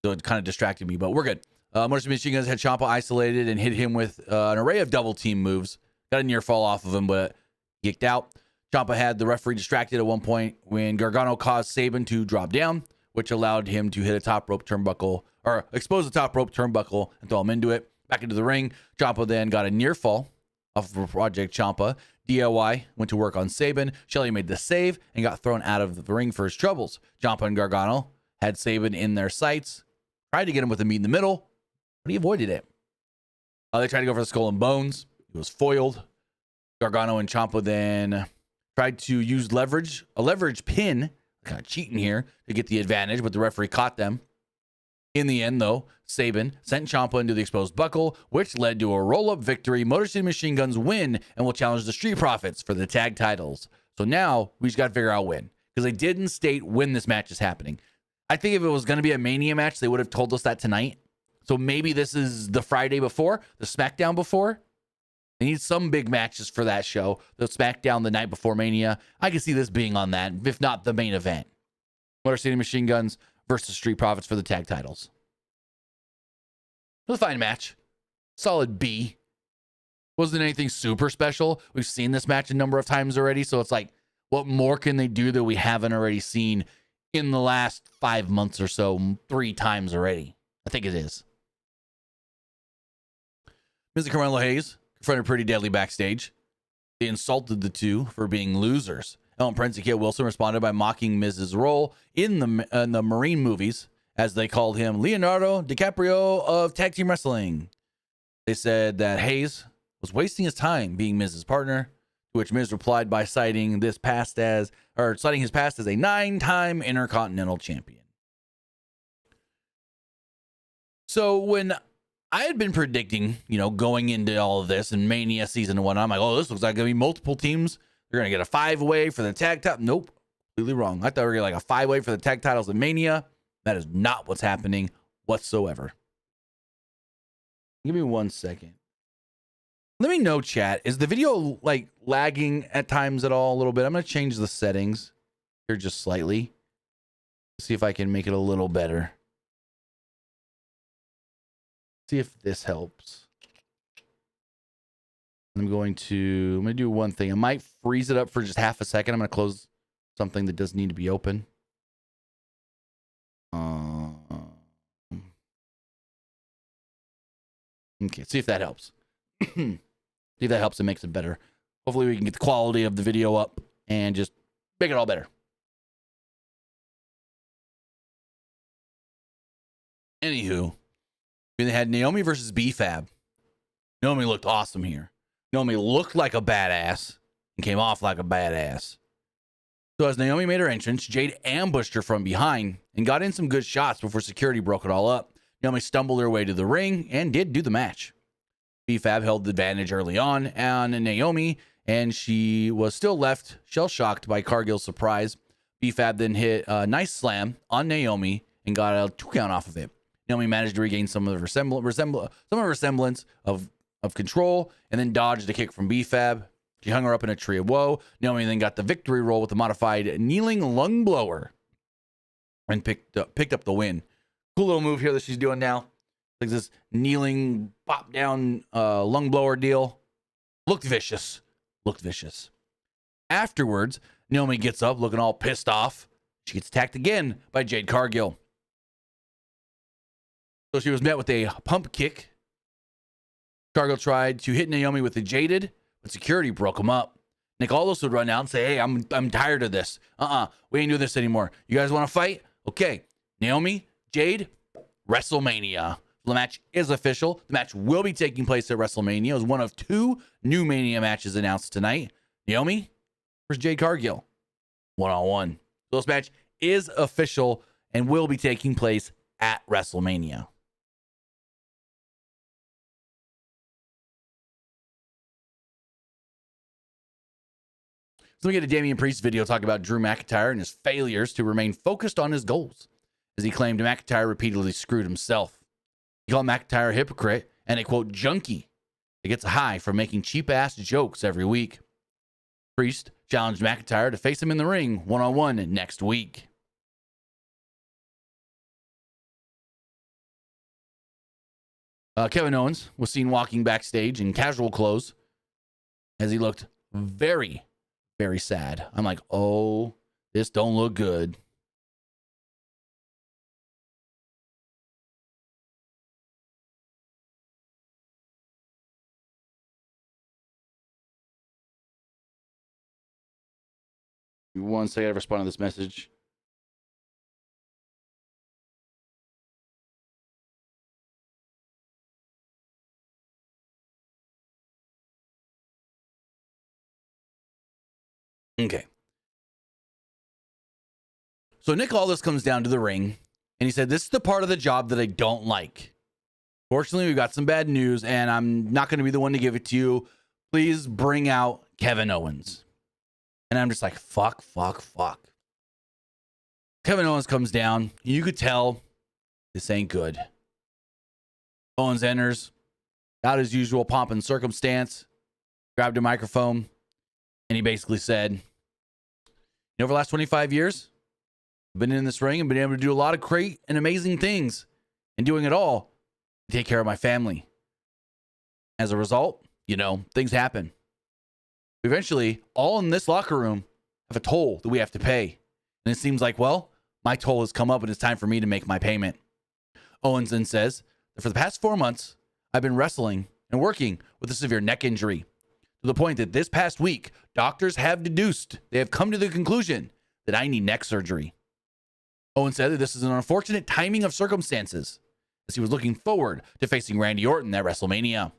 so it kind of distracted me, but we're good. Motor City Machine Guns had Ciampa isolated and hit him with an array of double team moves. Got a near fall off of him, but geeked out. Ciampa had the referee distracted at one point when Gargano caused Sabin to drop down, which allowed him to hit a top rope turnbuckle, or expose the top rope turnbuckle and throw him into it. Back into the ring, Ciampa then got a near fall off of Project Ciampa. DIY went to work on Sabin. Shelly made the save and got thrown out of the ring for his troubles. Ciampa and Gargano had Sabin in their sights, tried to get him with a meet in the middle, but he avoided it. They tried to go for the skull and bones. He was foiled. Gargano and Ciampa then tried to use a leverage pin, kind of cheating here, to get the advantage, but the referee caught them. In the end, though, Sabin sent Ciampa into the exposed buckle, which led to a roll-up victory. Motor City Machine Guns win and will challenge the Street Profits for the tag titles. So now we just got to figure out when, because they didn't state when this match is happening. I think if it was going to be a Mania match, they would have told us that tonight. So maybe this is the Friday before, the SmackDown before. They need some big matches for that show. The SmackDown the night before Mania. I can see this being on that, if not the main event. Motor City Machine Guns versus Street Profits for the tag titles. It was a fine match. Solid B. Wasn't anything super special. We've seen this match a number of times already, so it's like, what more can they do that we haven't already seen in the last 5 months or so, 3 times already? I think it is. Mr. Carmelo Hayes confronted Pretty Deadly backstage. They insulted the two for being losers. Ellen Prince and Kit Wilson responded by mocking Miz's role in the Marine movies, as they called him Leonardo DiCaprio of tag team wrestling. They said that Hayes was wasting his time being Miz's partner, to which Miz replied by citing his past as a 9-time Intercontinental Champion. So when I had been predicting, going into all of this and Mania season 1, I'm like, oh, this looks like going to be multiple teams. They're going to get a 5-way for the tag title. Nope. Completely wrong. I thought we were going to get like a 5-way for the tag titles in Mania. That is not what's happening whatsoever. Give me 1 second. Let me know, chat. Is the video like lagging at times at all a little bit? I'm going to change the settings here just slightly. See if I can make it a little better. See if this helps. I'm going to do one thing. I might freeze it up for just half a second. I'm going to close something that doesn't need to be open. Okay, see if that helps. See if that helps and makes it better. Hopefully we can get the quality of the video up and just make it all better. Anywho, we had Naomi versus B-Fab. Naomi looked awesome here. Naomi looked like a badass and came off like a badass. So as Naomi made her entrance, Jade ambushed her from behind and got in some good shots before security broke it all up. Naomi stumbled her way to the ring and did do the match. B-Fab held the advantage early on Naomi, and she was still left shell-shocked by Cargill's surprise. B-Fab then hit a nice slam on Naomi and got a 2 count off of it. Naomi managed to regain some of her semblance of control and then dodged a kick from B-Fab. She hung her up in a tree of woe. Naomi then got the victory roll with the modified kneeling lung blower and picked up the win. Cool little move here that she's doing now. Like this kneeling pop down lung blower deal. Looked vicious. Afterwards, Naomi gets up looking all pissed off. She gets attacked again by Jade Cargill. So she was met with a pump kick. Cargill tried to hit Naomi with the jaded, but security broke him up. Nick Aldis would run out and say, hey, I'm tired of this. We ain't doing this anymore. You guys want to fight? Okay. Naomi, Jade, WrestleMania. The match is official. The match will be taking place at WrestleMania. It was one of 2 new Mania matches announced tonight. Naomi versus Jade Cargill. 1-on-1. So this match is official and will be taking place at WrestleMania. So we get a Damian Priest video talking about Drew McIntyre and his failures to remain focused on his goals. as he claimed McIntyre repeatedly screwed himself. He called McIntyre a hypocrite and a, quote, junkie that gets a high from making cheap-ass jokes every week. Priest challenged McIntyre to face him in the ring one-on-one next week. Kevin Owens was seen walking backstage in casual clothes as he looked very, very sad. I'm like, oh, this don't look good. One second, I respond to this message. Okay. So Nick Aldis comes down to the ring, and he said, this is the part of the job that I don't like. Fortunately, we've got some bad news, and I'm not going to be the one to give it to you. Please bring out Kevin Owens. And I'm just like, fuck. Kevin Owens comes down. You could tell this ain't good. Owens enters, got his usual pomp and circumstance, grabbed a microphone, and he basically said, over the last 25 years, I've been in this ring and been able to do a lot of great and amazing things, and doing it all to take care of my family. As a result, things happen. Eventually, all in this locker room have a toll that we have to pay. And it seems like, well, my toll has come up and it's time for me to make my payment. Owens then says that for the past 4 months, I've been wrestling and working with a severe neck injury, to the point that this past week, doctors have they have come to the conclusion that I need neck surgery. Owens said that this is an unfortunate timing of circumstances, as he was looking forward to facing Randy Orton at WrestleMania.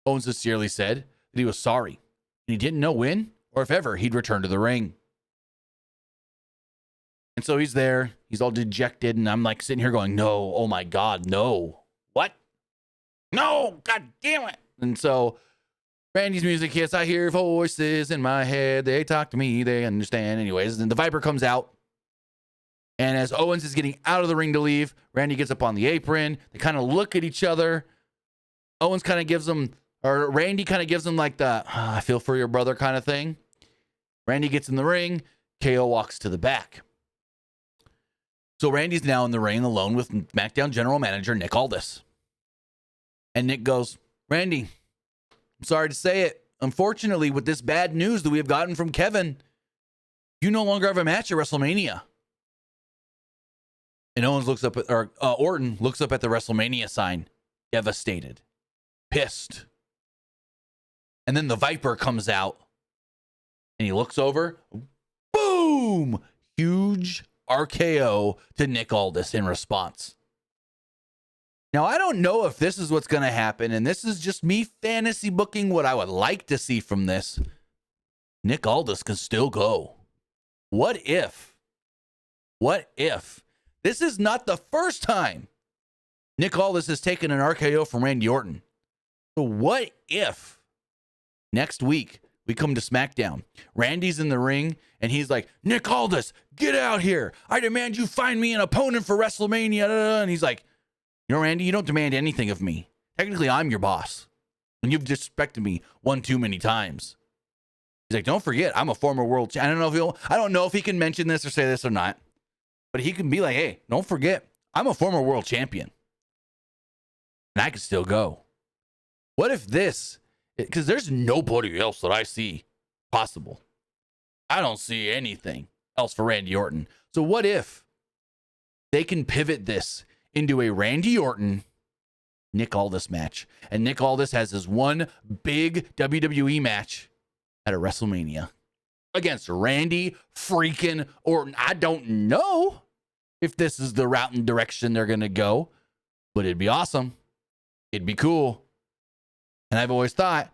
Owens sincerely said that he was sorry, and he didn't know when or if ever he'd return to the ring. And so he's there, he's all dejected, and I'm like sitting here going, no, oh my God, no. What? No, God damn it. And so Randy's music hits, I hear voices in my head, they talk to me, they understand. Anyways, then the Viper comes out, and as Owens is getting out of the ring to leave, Randy gets up on the apron, they kind of look at each other. Randy kind of gives him like the, I feel for your brother kind of thing. Randy gets in the ring, KO walks to the back. So Randy's now in the ring alone with SmackDown General Manager Nick Aldis. And Nick goes, Randy, I'm sorry to say it. Unfortunately, with this bad news that we have gotten from Kevin, you no longer have a match at WrestleMania. And Orton looks up at the WrestleMania sign, devastated, pissed. And then the Viper comes out, and he looks over, boom, huge RKO to Nick Aldis in response. Now, I don't know if this is what's going to happen, and this is just me fantasy booking what I would like to see from this. Nick Aldis can still go. What if this is not the first time Nick Aldis has taken an RKO from Randy Orton? So what if next week we come to SmackDown, Randy's in the ring, and he's like, Nick Aldis, get out here. I demand you find me an opponent for WrestleMania. And he's like, Randy, you don't demand anything of me. Technically, I'm your boss, and you've disrespected me one too many times. He's like, don't forget, I'm a former world champion. I don't know if he can mention this or say this or not, but he can be like, hey, don't forget, I'm a former world champion, and I can still go. What if this, because there's nobody else that I see possible. I don't see anything else for Randy Orton. So what if they can pivot this into a Randy Orton, Nick Aldis match, and Nick Aldis has his one big WWE match at a WrestleMania against Randy freaking Orton? I don't know if this is the route and direction they're going to go, but it'd be awesome. It'd be cool. And I've always thought,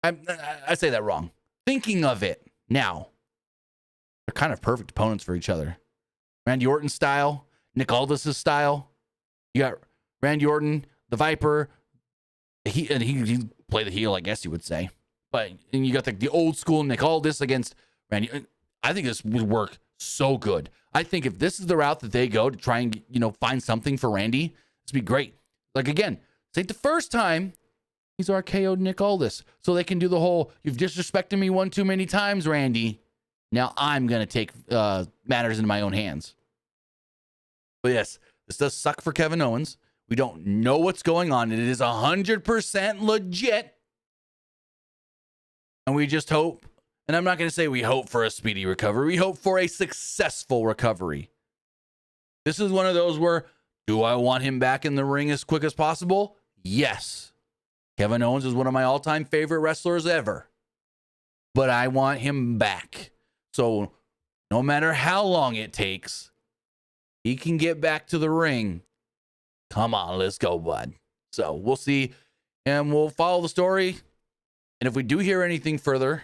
I say that wrong. Thinking of it now, they're kind of perfect opponents for each other. Randy Orton style, Nick Aldis' style. You got Randy Orton, the Viper. He play the heel, I guess you would say. But and you got the old school Nick Aldis against Randy. I think this would work so good. I think if this is the route that they go to try and, find something for Randy, this would be great. Like, again, this ain't the first time he's RKO'd Nick Aldis. So they can do the whole, you've disrespected me one too many times, Randy. Now I'm going to take matters into my own hands. But yes, this does suck for Kevin Owens. We don't know what's going on. It is 100% legit. And we just hope, and I'm not going to say we hope for a speedy recovery. We hope for a successful recovery. This is one of those where, do I want him back in the ring as quick as possible? Yes. Kevin Owens is one of my all-time favorite wrestlers ever. But I want him back. So no matter how long it takes, he can get back to the ring. Come on, let's go, bud. So we'll see. And we'll follow the story. And if we do hear anything further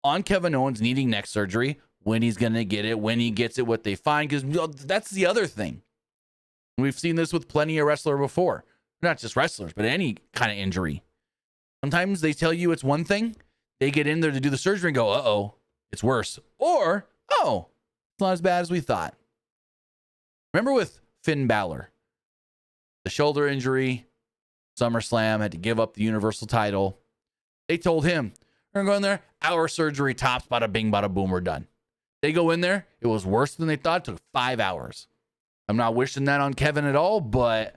on Kevin Owens needing neck surgery, when he's going to get it, when he gets it, what they find, because that's the other thing. We've seen this with plenty of wrestlers before. Not just wrestlers, but any kind of injury. Sometimes they tell you it's one thing. They get in there to do the surgery and go, uh-oh, it's worse. Or, oh, it's not as bad as we thought. Remember with Finn Balor, the shoulder injury, SummerSlam, had to give up the Universal title. They told him, we're going to go in there, our surgery tops, bada bing, bada boom, we're done. They go in there, it was worse than they thought, it took 5 hours. I'm not wishing that on Kevin at all, but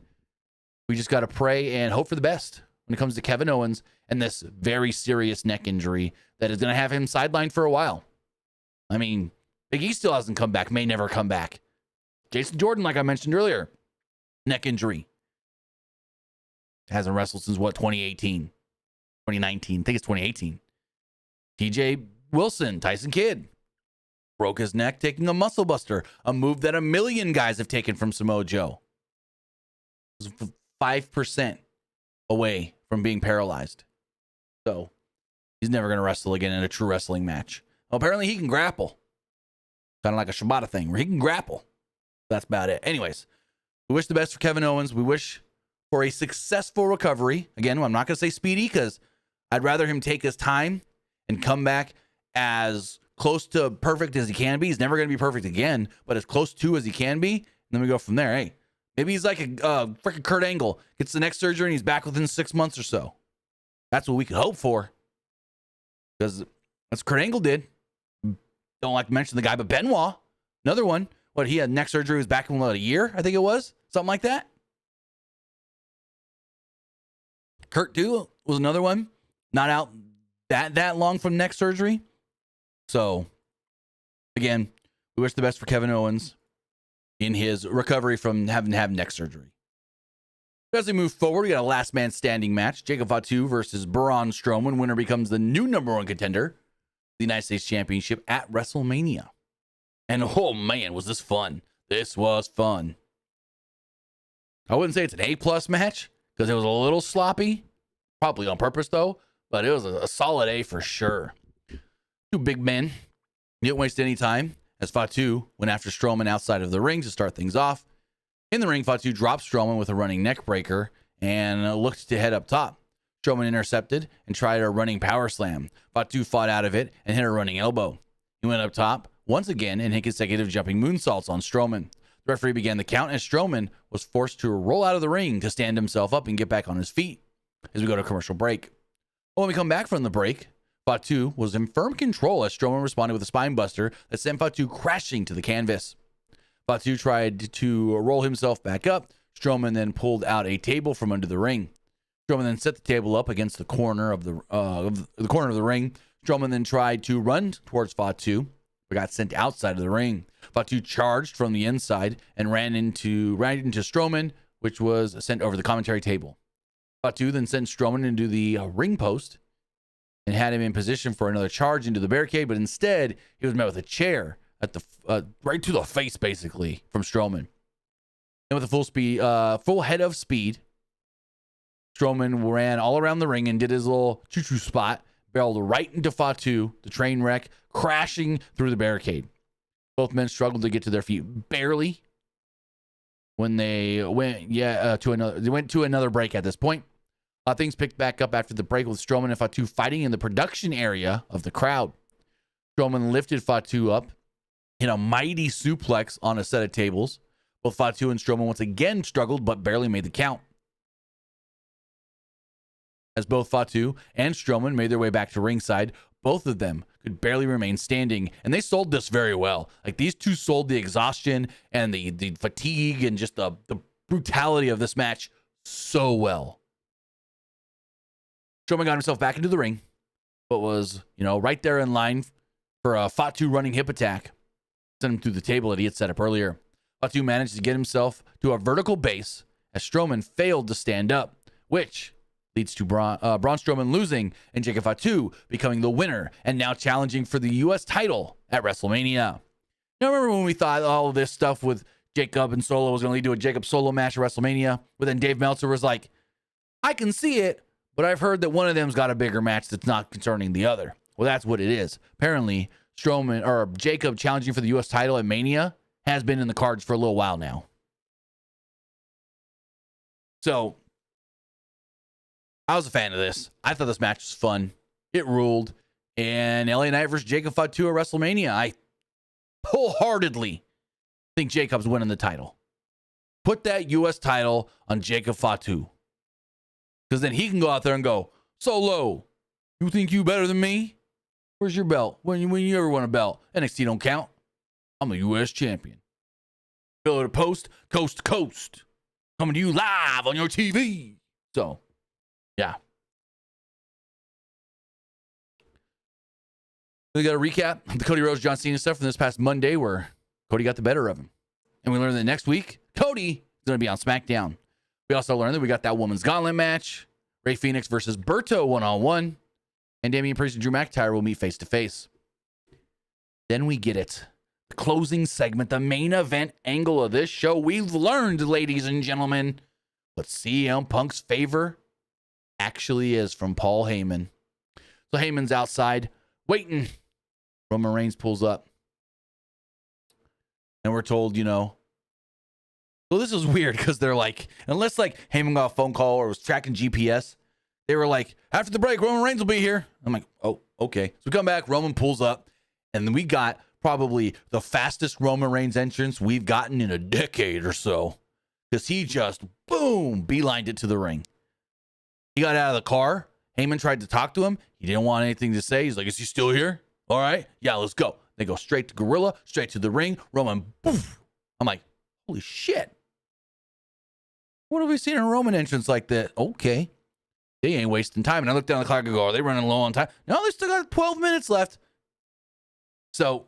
we just got to pray and hope for the best when it comes to Kevin Owens and this very serious neck injury that is going to have him sidelined for a while. I mean, Big E still hasn't come back, may never come back. Jason Jordan, like I mentioned earlier, neck injury. Hasn't wrestled since, 2018? 2019. I think it's 2018. TJ Wilson, Tyson Kidd, broke his neck taking a muscle buster, a move that a million guys have taken from Samoa Joe. It was 5% away from being paralyzed. So he's never going to wrestle again in a true wrestling match. Well, apparently he can grapple. Kind of like a Shibata thing where he can grapple. That's about it. Anyways, we wish the best for Kevin Owens. We wish for a successful recovery. Again, I'm not going to say speedy because I'd rather him take his time and come back as close to perfect as he can be. He's never going to be perfect again, but as close to as he can be. And then we go from there. Hey, maybe he's like a freaking Kurt Angle, gets the neck surgery and he's back within 6 months or so. That's what we could hope for. Because that's what Kurt Angle did. Don't like to mention the guy, but Benoit, another one. What, he had neck surgery, was back in a year, I think it was? Something like that. Kurt too was another one. Not out that long from neck surgery. So, again, we wish the best for Kevin Owens in his recovery from having to have neck surgery. As we move forward, we got a last man standing match. Jacob Fatu versus Braun Strowman. Winner becomes the new #1 contender, the United States Championship at WrestleMania. And oh man, was this fun. This was fun. I wouldn't say it's an A+ match because it was a little sloppy. Probably on purpose though, but it was a solid A for sure. Two big men. Didn't waste any time as Fatu went after Strowman outside of the ring to start things off. In the ring, Fatu dropped Strowman with a running neck breaker and looked to head up top. Strowman intercepted and tried a running power slam. Fatu fought out of it and hit a running elbow. He went up top once again and hit consecutive jumping moonsaults on Strowman. The referee began the count as Strowman was forced to roll out of the ring to stand himself up and get back on his feet as we go to commercial break. When we come back from the break, Fatu was in firm control as Strowman responded with a spine buster that sent Fatu crashing to the canvas. Fatu tried to roll himself back up. Strowman then pulled out a table from under the ring. Strowman then set the table up against the corner of the corner of the ring. Strowman then tried to run towards Fatu, but got sent outside of the ring. Fatu charged from the inside and ran into Strowman, which was sent over the commentary table. Fatu then sent Strowman into the ring post and had him in position for another charge into the barricade, but instead he was met with a chair at the right to the face, basically, from Strowman. And with a full head of speed, Strowman ran all around the ring and did his little choo-choo spot, barreled right into Fatu, the train wreck, crashing through the barricade. Both men struggled to get to their feet, barely. When they went, to another break at this point. Things picked back up after the break with Strowman and Fatu fighting in the production area of the crowd. Strowman lifted Fatu up hit a mighty suplex on a set of tables. Both Fatu and Strowman once again struggled, but barely made the count. As both Fatu and Strowman made their way back to ringside, both of them could barely remain standing, and they sold this very well. Like, these two sold the exhaustion and the fatigue and just the brutality of this match so well. Strowman got himself back into the ring, but was, right there in line for a Fatu running hip attack. Sent him through the table that he had set up earlier. Fatu managed to get himself to a vertical base as Strowman failed to stand up, which leads to Braun Strowman losing and Jacob Fatu becoming the winner and now challenging for the U.S. title at WrestleMania. Now, remember when we thought all of this stuff with Jacob and Solo was going to lead to a Jacob Solo match at WrestleMania? But then Dave Meltzer was like, I can see it, but I've heard that one of them's got a bigger match that's not concerning the other. Well, that's what it is. Apparently, Jacob challenging for the U.S. title at Mania has been in the cards for a little while now. So, I was a fan of this. I thought this match was fun. It ruled. And LA Knight versus Jacob Fatu at WrestleMania. I wholeheartedly think Jacob's winning the title. Put that U.S. title on Jacob Fatu. Because then he can go out there and go, Solo, you think you better than me? Where's your belt? When you ever won a belt? NXT don't count. I'm a U.S. champion. Pillar to post, coast to coast. Coming to you live on your TV. So, yeah. We got a recap of the Cody Rhodes, John Cena stuff from this past Monday where Cody got the better of him. And we learned that next week, Cody is going to be on Smackdown. We also learned that we got that women's gauntlet match, Rey Fenix versus Berto one-on-one, and Damian Priest and Drew McIntyre will meet face-to-face. Then we get it. The closing segment, the main event angle of this show. We've learned, ladies and gentlemen, what CM Punk's favor actually is from Paul Heyman. So Heyman's outside waiting. Roman Reigns pulls up. And we're told, well, this is weird because they're like, unless like Heyman got a phone call or was tracking GPS, they were like, after the break, Roman Reigns will be here. I'm like, oh, okay. So we come back, Roman pulls up, and then we got probably the fastest Roman Reigns entrance we've gotten in a decade or so. Because he just, boom, beelined it to the ring. He got out of the car. Heyman tried to talk to him. He didn't want anything to say. He's like, is he still here? All right. Yeah, let's go. They go straight to Gorilla, straight to the ring. Roman, poof. I'm like, holy shit. What have we seen in a Roman entrance like that? Okay. They ain't wasting time. And I looked down the clock and go, are they running low on time? No, they still got 12 minutes left. So,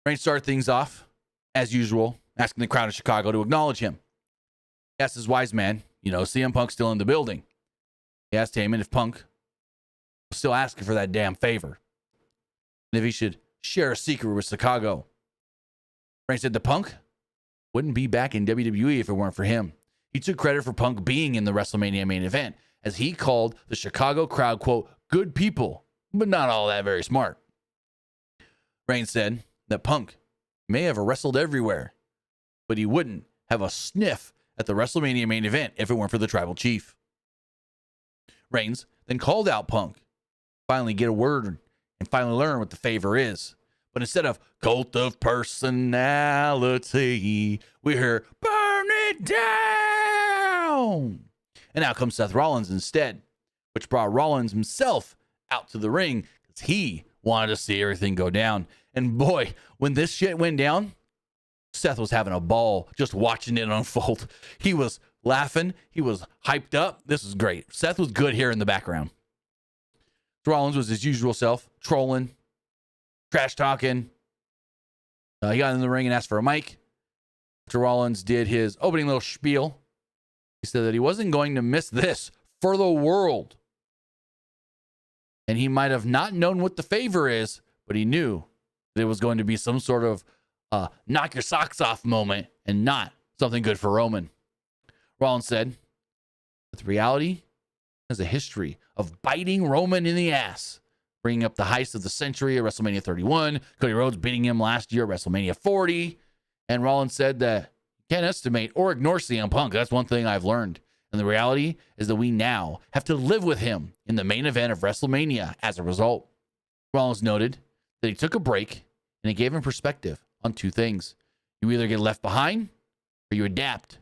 Reigns started things off, as usual, asking the crowd of Chicago to acknowledge him. He asked his wise man, CM Punk's still in the building. He asked Heyman if Punk was still asking for that damn favor. And if he should share a secret with Chicago. Reigns said the Punk wouldn't be back in WWE if it weren't for him. He took credit for Punk being in the WrestleMania main event, as he called the Chicago crowd, quote, good people, but not all that very smart. Reigns said that Punk may have wrestled everywhere, but he wouldn't have a sniff at the WrestleMania main event if it weren't for the tribal chief. Reigns then called out Punk, finally get a word and finally learn what the favor is. But instead of cult of personality, we hear burn it down. And out comes Seth Rollins instead, which brought Rollins himself out to the ring because he wanted to see everything go down. And boy, when this shit went down, Seth was having a ball just watching it unfold. He was laughing. He was hyped up. This was great. Seth was good here in the background. Rollins was his usual self, trolling, trash talking. He got in the ring and asked for a mic. After Rollins did his opening little spiel, he said that he wasn't going to miss this for the world. And he might have not known what the favor is, but he knew that it was going to be some sort of knock your socks off moment and not something good for Roman. Rollins said, with reality has a history of biting Roman in the ass, bringing up the heist of the century at WrestleMania 31, Cody Rhodes beating him last year at WrestleMania 40, and Rollins said that you can't estimate or ignore CM Punk. That's one thing I've learned. And the reality is that we now have to live with him in the main event of WrestleMania as a result. Rollins noted that he took a break And it gave him perspective on two things. You either get left behind or you adapt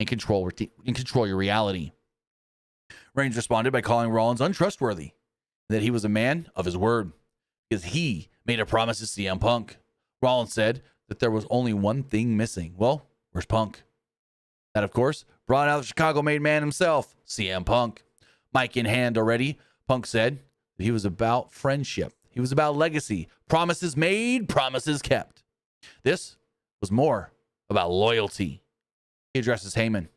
and control your reality. Reigns responded by calling Rollins untrustworthy, that he was a man of his word because he made a promise to CM Punk. Rollins said that there was only one thing missing. Well, where's Punk? That, of course, brought out the Chicago-made man himself, CM Punk. Mic in hand already, Punk said that he was about friendship. He was about legacy. Promises made, promises kept. This was more about loyalty. He addresses Heyman. And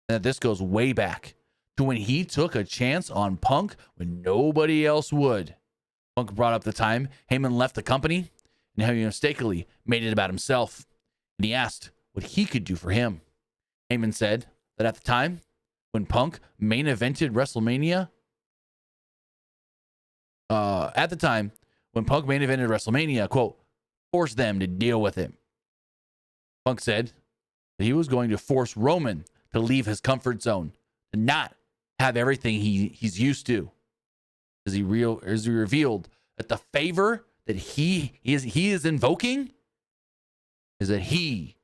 that this goes way back to when he took a chance on Punk when nobody else would. Punk brought up the time Heyman left the company and how he mistakenly made it about himself. And he asked what he could do for him. Heyman said that at the time when Punk main evented WrestleMania, quote, forced them to deal with him. Punk said that he was going to force Roman to leave his comfort zone, to not have everything he's used to. As he revealed that the favor that he is invoking is that he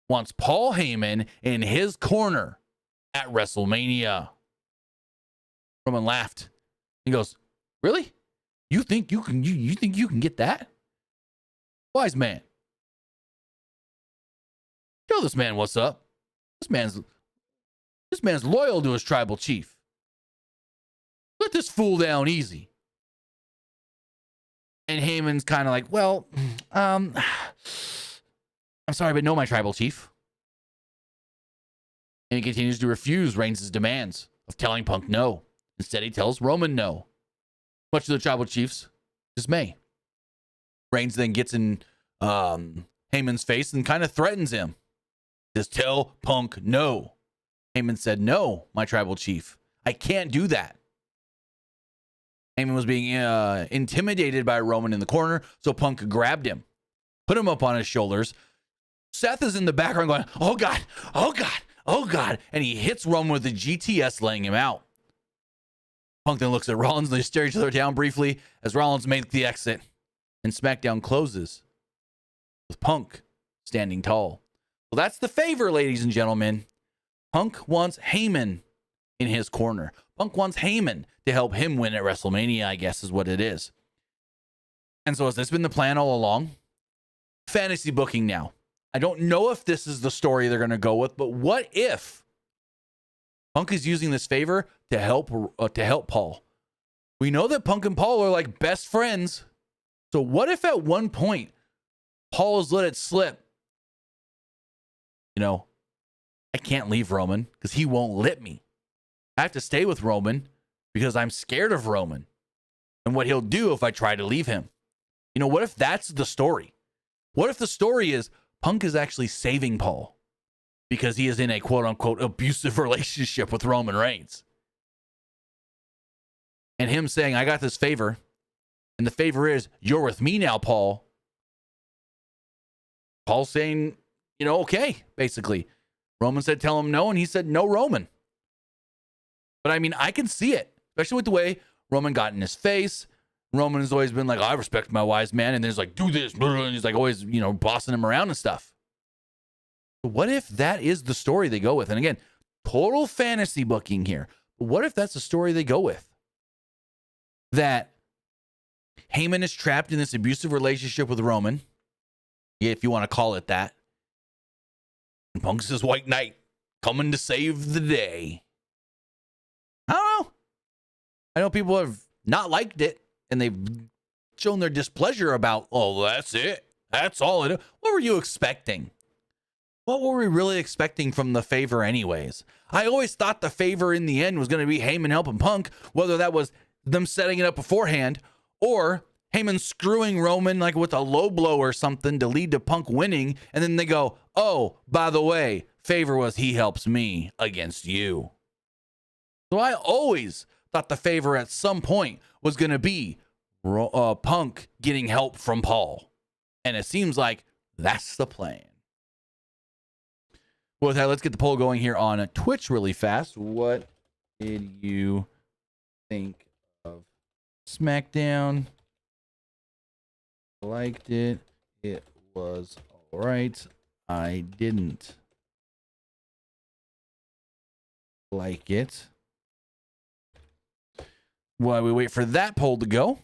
wants Paul Heyman in his corner at WrestleMania. Roman laughed. He goes, "Really? You think you can get that? Wise man. Show this man what's up. This man's loyal to his tribal chief. Let this fool down easy." And Heyman's kind of like, "Well, I'm sorry, but no, my tribal chief." And he continues to refuse Reigns' demands of telling Punk no. Instead, he tells Roman no, much to the tribal chief's dismay. Reigns then gets in Heyman's face and kind of threatens him. Just tell Punk no. Heyman said, "No, my tribal chief. I can't do that." Heyman was being intimidated by Roman in the corner, so Punk grabbed him, put him up on his shoulders. Seth is in the background going, "Oh God, oh God, oh God." And he hits Roman with the GTS, laying him out. Punk then looks at Rollins and they stare each other down briefly as Rollins makes the exit. And Smackdown closes with Punk standing tall. Well, that's the favor, ladies and gentlemen. Punk wants Heyman in his corner. Punk wants Heyman to help him win at WrestleMania, I guess is what it is. And so has this been the plan all along? Fantasy booking now. I don't know if this is the story they're going to go with, but what if Punk is using this favor to help Paul? We know that Punk and Paul are like best friends. So what if at one point Paul has let it slip? I can't leave Roman because he won't let me. I have to stay with Roman because I'm scared of Roman and what he'll do if I try to leave him. What if that's the story? What if the story is Punk is actually saving Paul because he is in a quote unquote abusive relationship with Roman Reigns? And him saying, "I got this favor, and the favor is you're with me now, Paul." Paul saying, okay, basically. Roman said, "Tell him no," and he said, "No, Roman." But I can see it, especially with the way Roman got in his face. Roman has always been like, "I respect my wise man," and there's like, "Do this," and he's like always, bossing him around and stuff. But what if that is the story they go with? And again, total fantasy booking here. But what if that's the story they go with? That Heyman is trapped in this abusive relationship with Roman, if you want to call it that. And Punk's his white knight coming to save the day. I don't know. I know people have not liked it and they've shown their displeasure about, "Oh, that's it. That's all it is." What were you expecting? What were we really expecting from the favor anyways? I always thought the favor in the end was going to be Heyman helping Punk, whether that was them setting it up beforehand or Heyman screwing Roman like with a low blow or something to lead to Punk winning. And then they go, "Oh, by the way, favor was he helps me against you." So I always thought the favor at some point was going to be Punk getting help from Paul. And it seems like that's the plan. Well, with that, let's get the poll going here on Twitch really fast. What did you think of SmackDown liked it. It was all right. I didn't like it. While we wait for that poll to go,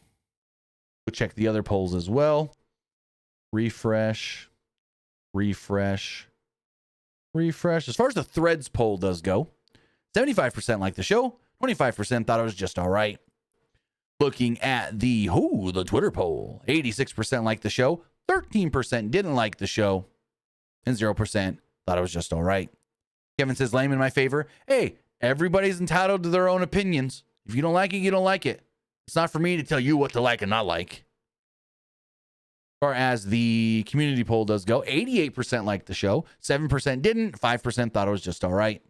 we'll check the other polls as well. Refresh. As far as the threads poll does go, 75% like the show, 25% thought it was just all right. Looking at the Twitter poll, 86% like the show, 13% didn't like the show, and 0% thought it was just all right. Kevin says, lame in my favor. Hey, everybody's entitled to their own opinions. If you don't like it, you don't like it. It's not for me to tell you what to like and not like. As far as the community poll does go, 88% liked the show, 7% didn't, 5% thought it was just all right.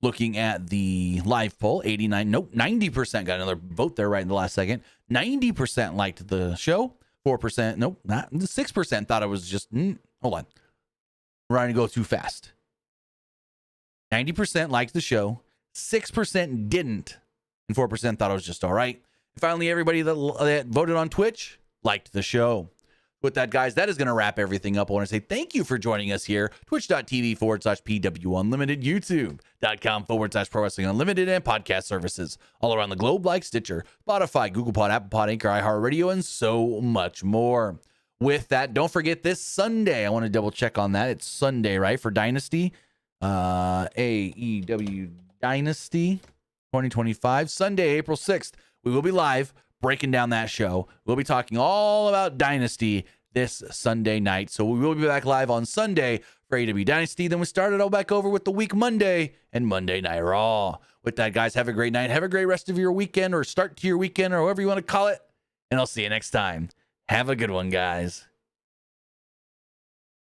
Looking at the live poll, 90% got another vote there right in the last second. 90% liked the show, 4%, 6% thought it was just, hold on. We're trying to go too fast. 90% liked the show, 6% didn't, and 4% thought it was just all right. And finally, everybody that voted on Twitch liked the show. With that, guys, that is going to wrap everything up. I want to say thank you for joining us here. Twitch.tv/PW Unlimited, YouTube.com/Pro Wrestling Unlimited, and podcast services all around the globe like Stitcher, Spotify, Google Pod, Apple Pod, Anchor, iHeartRadio, and so much more. With that, don't forget this Sunday. I want to double check on that. It's Sunday, right, for Dynasty? AEW Dynasty 2025. Sunday, April 6th. We will be live breaking down that show. We'll be talking all about Dynasty this Sunday night. So we will be back live on Sunday for AEW Dynasty. Then we start it all back over with the week Monday and Monday Night Raw. With that, guys, have a great night. Have a great rest of your weekend or start to your weekend or however you want to call it. And I'll see you next time. Have a good one, guys.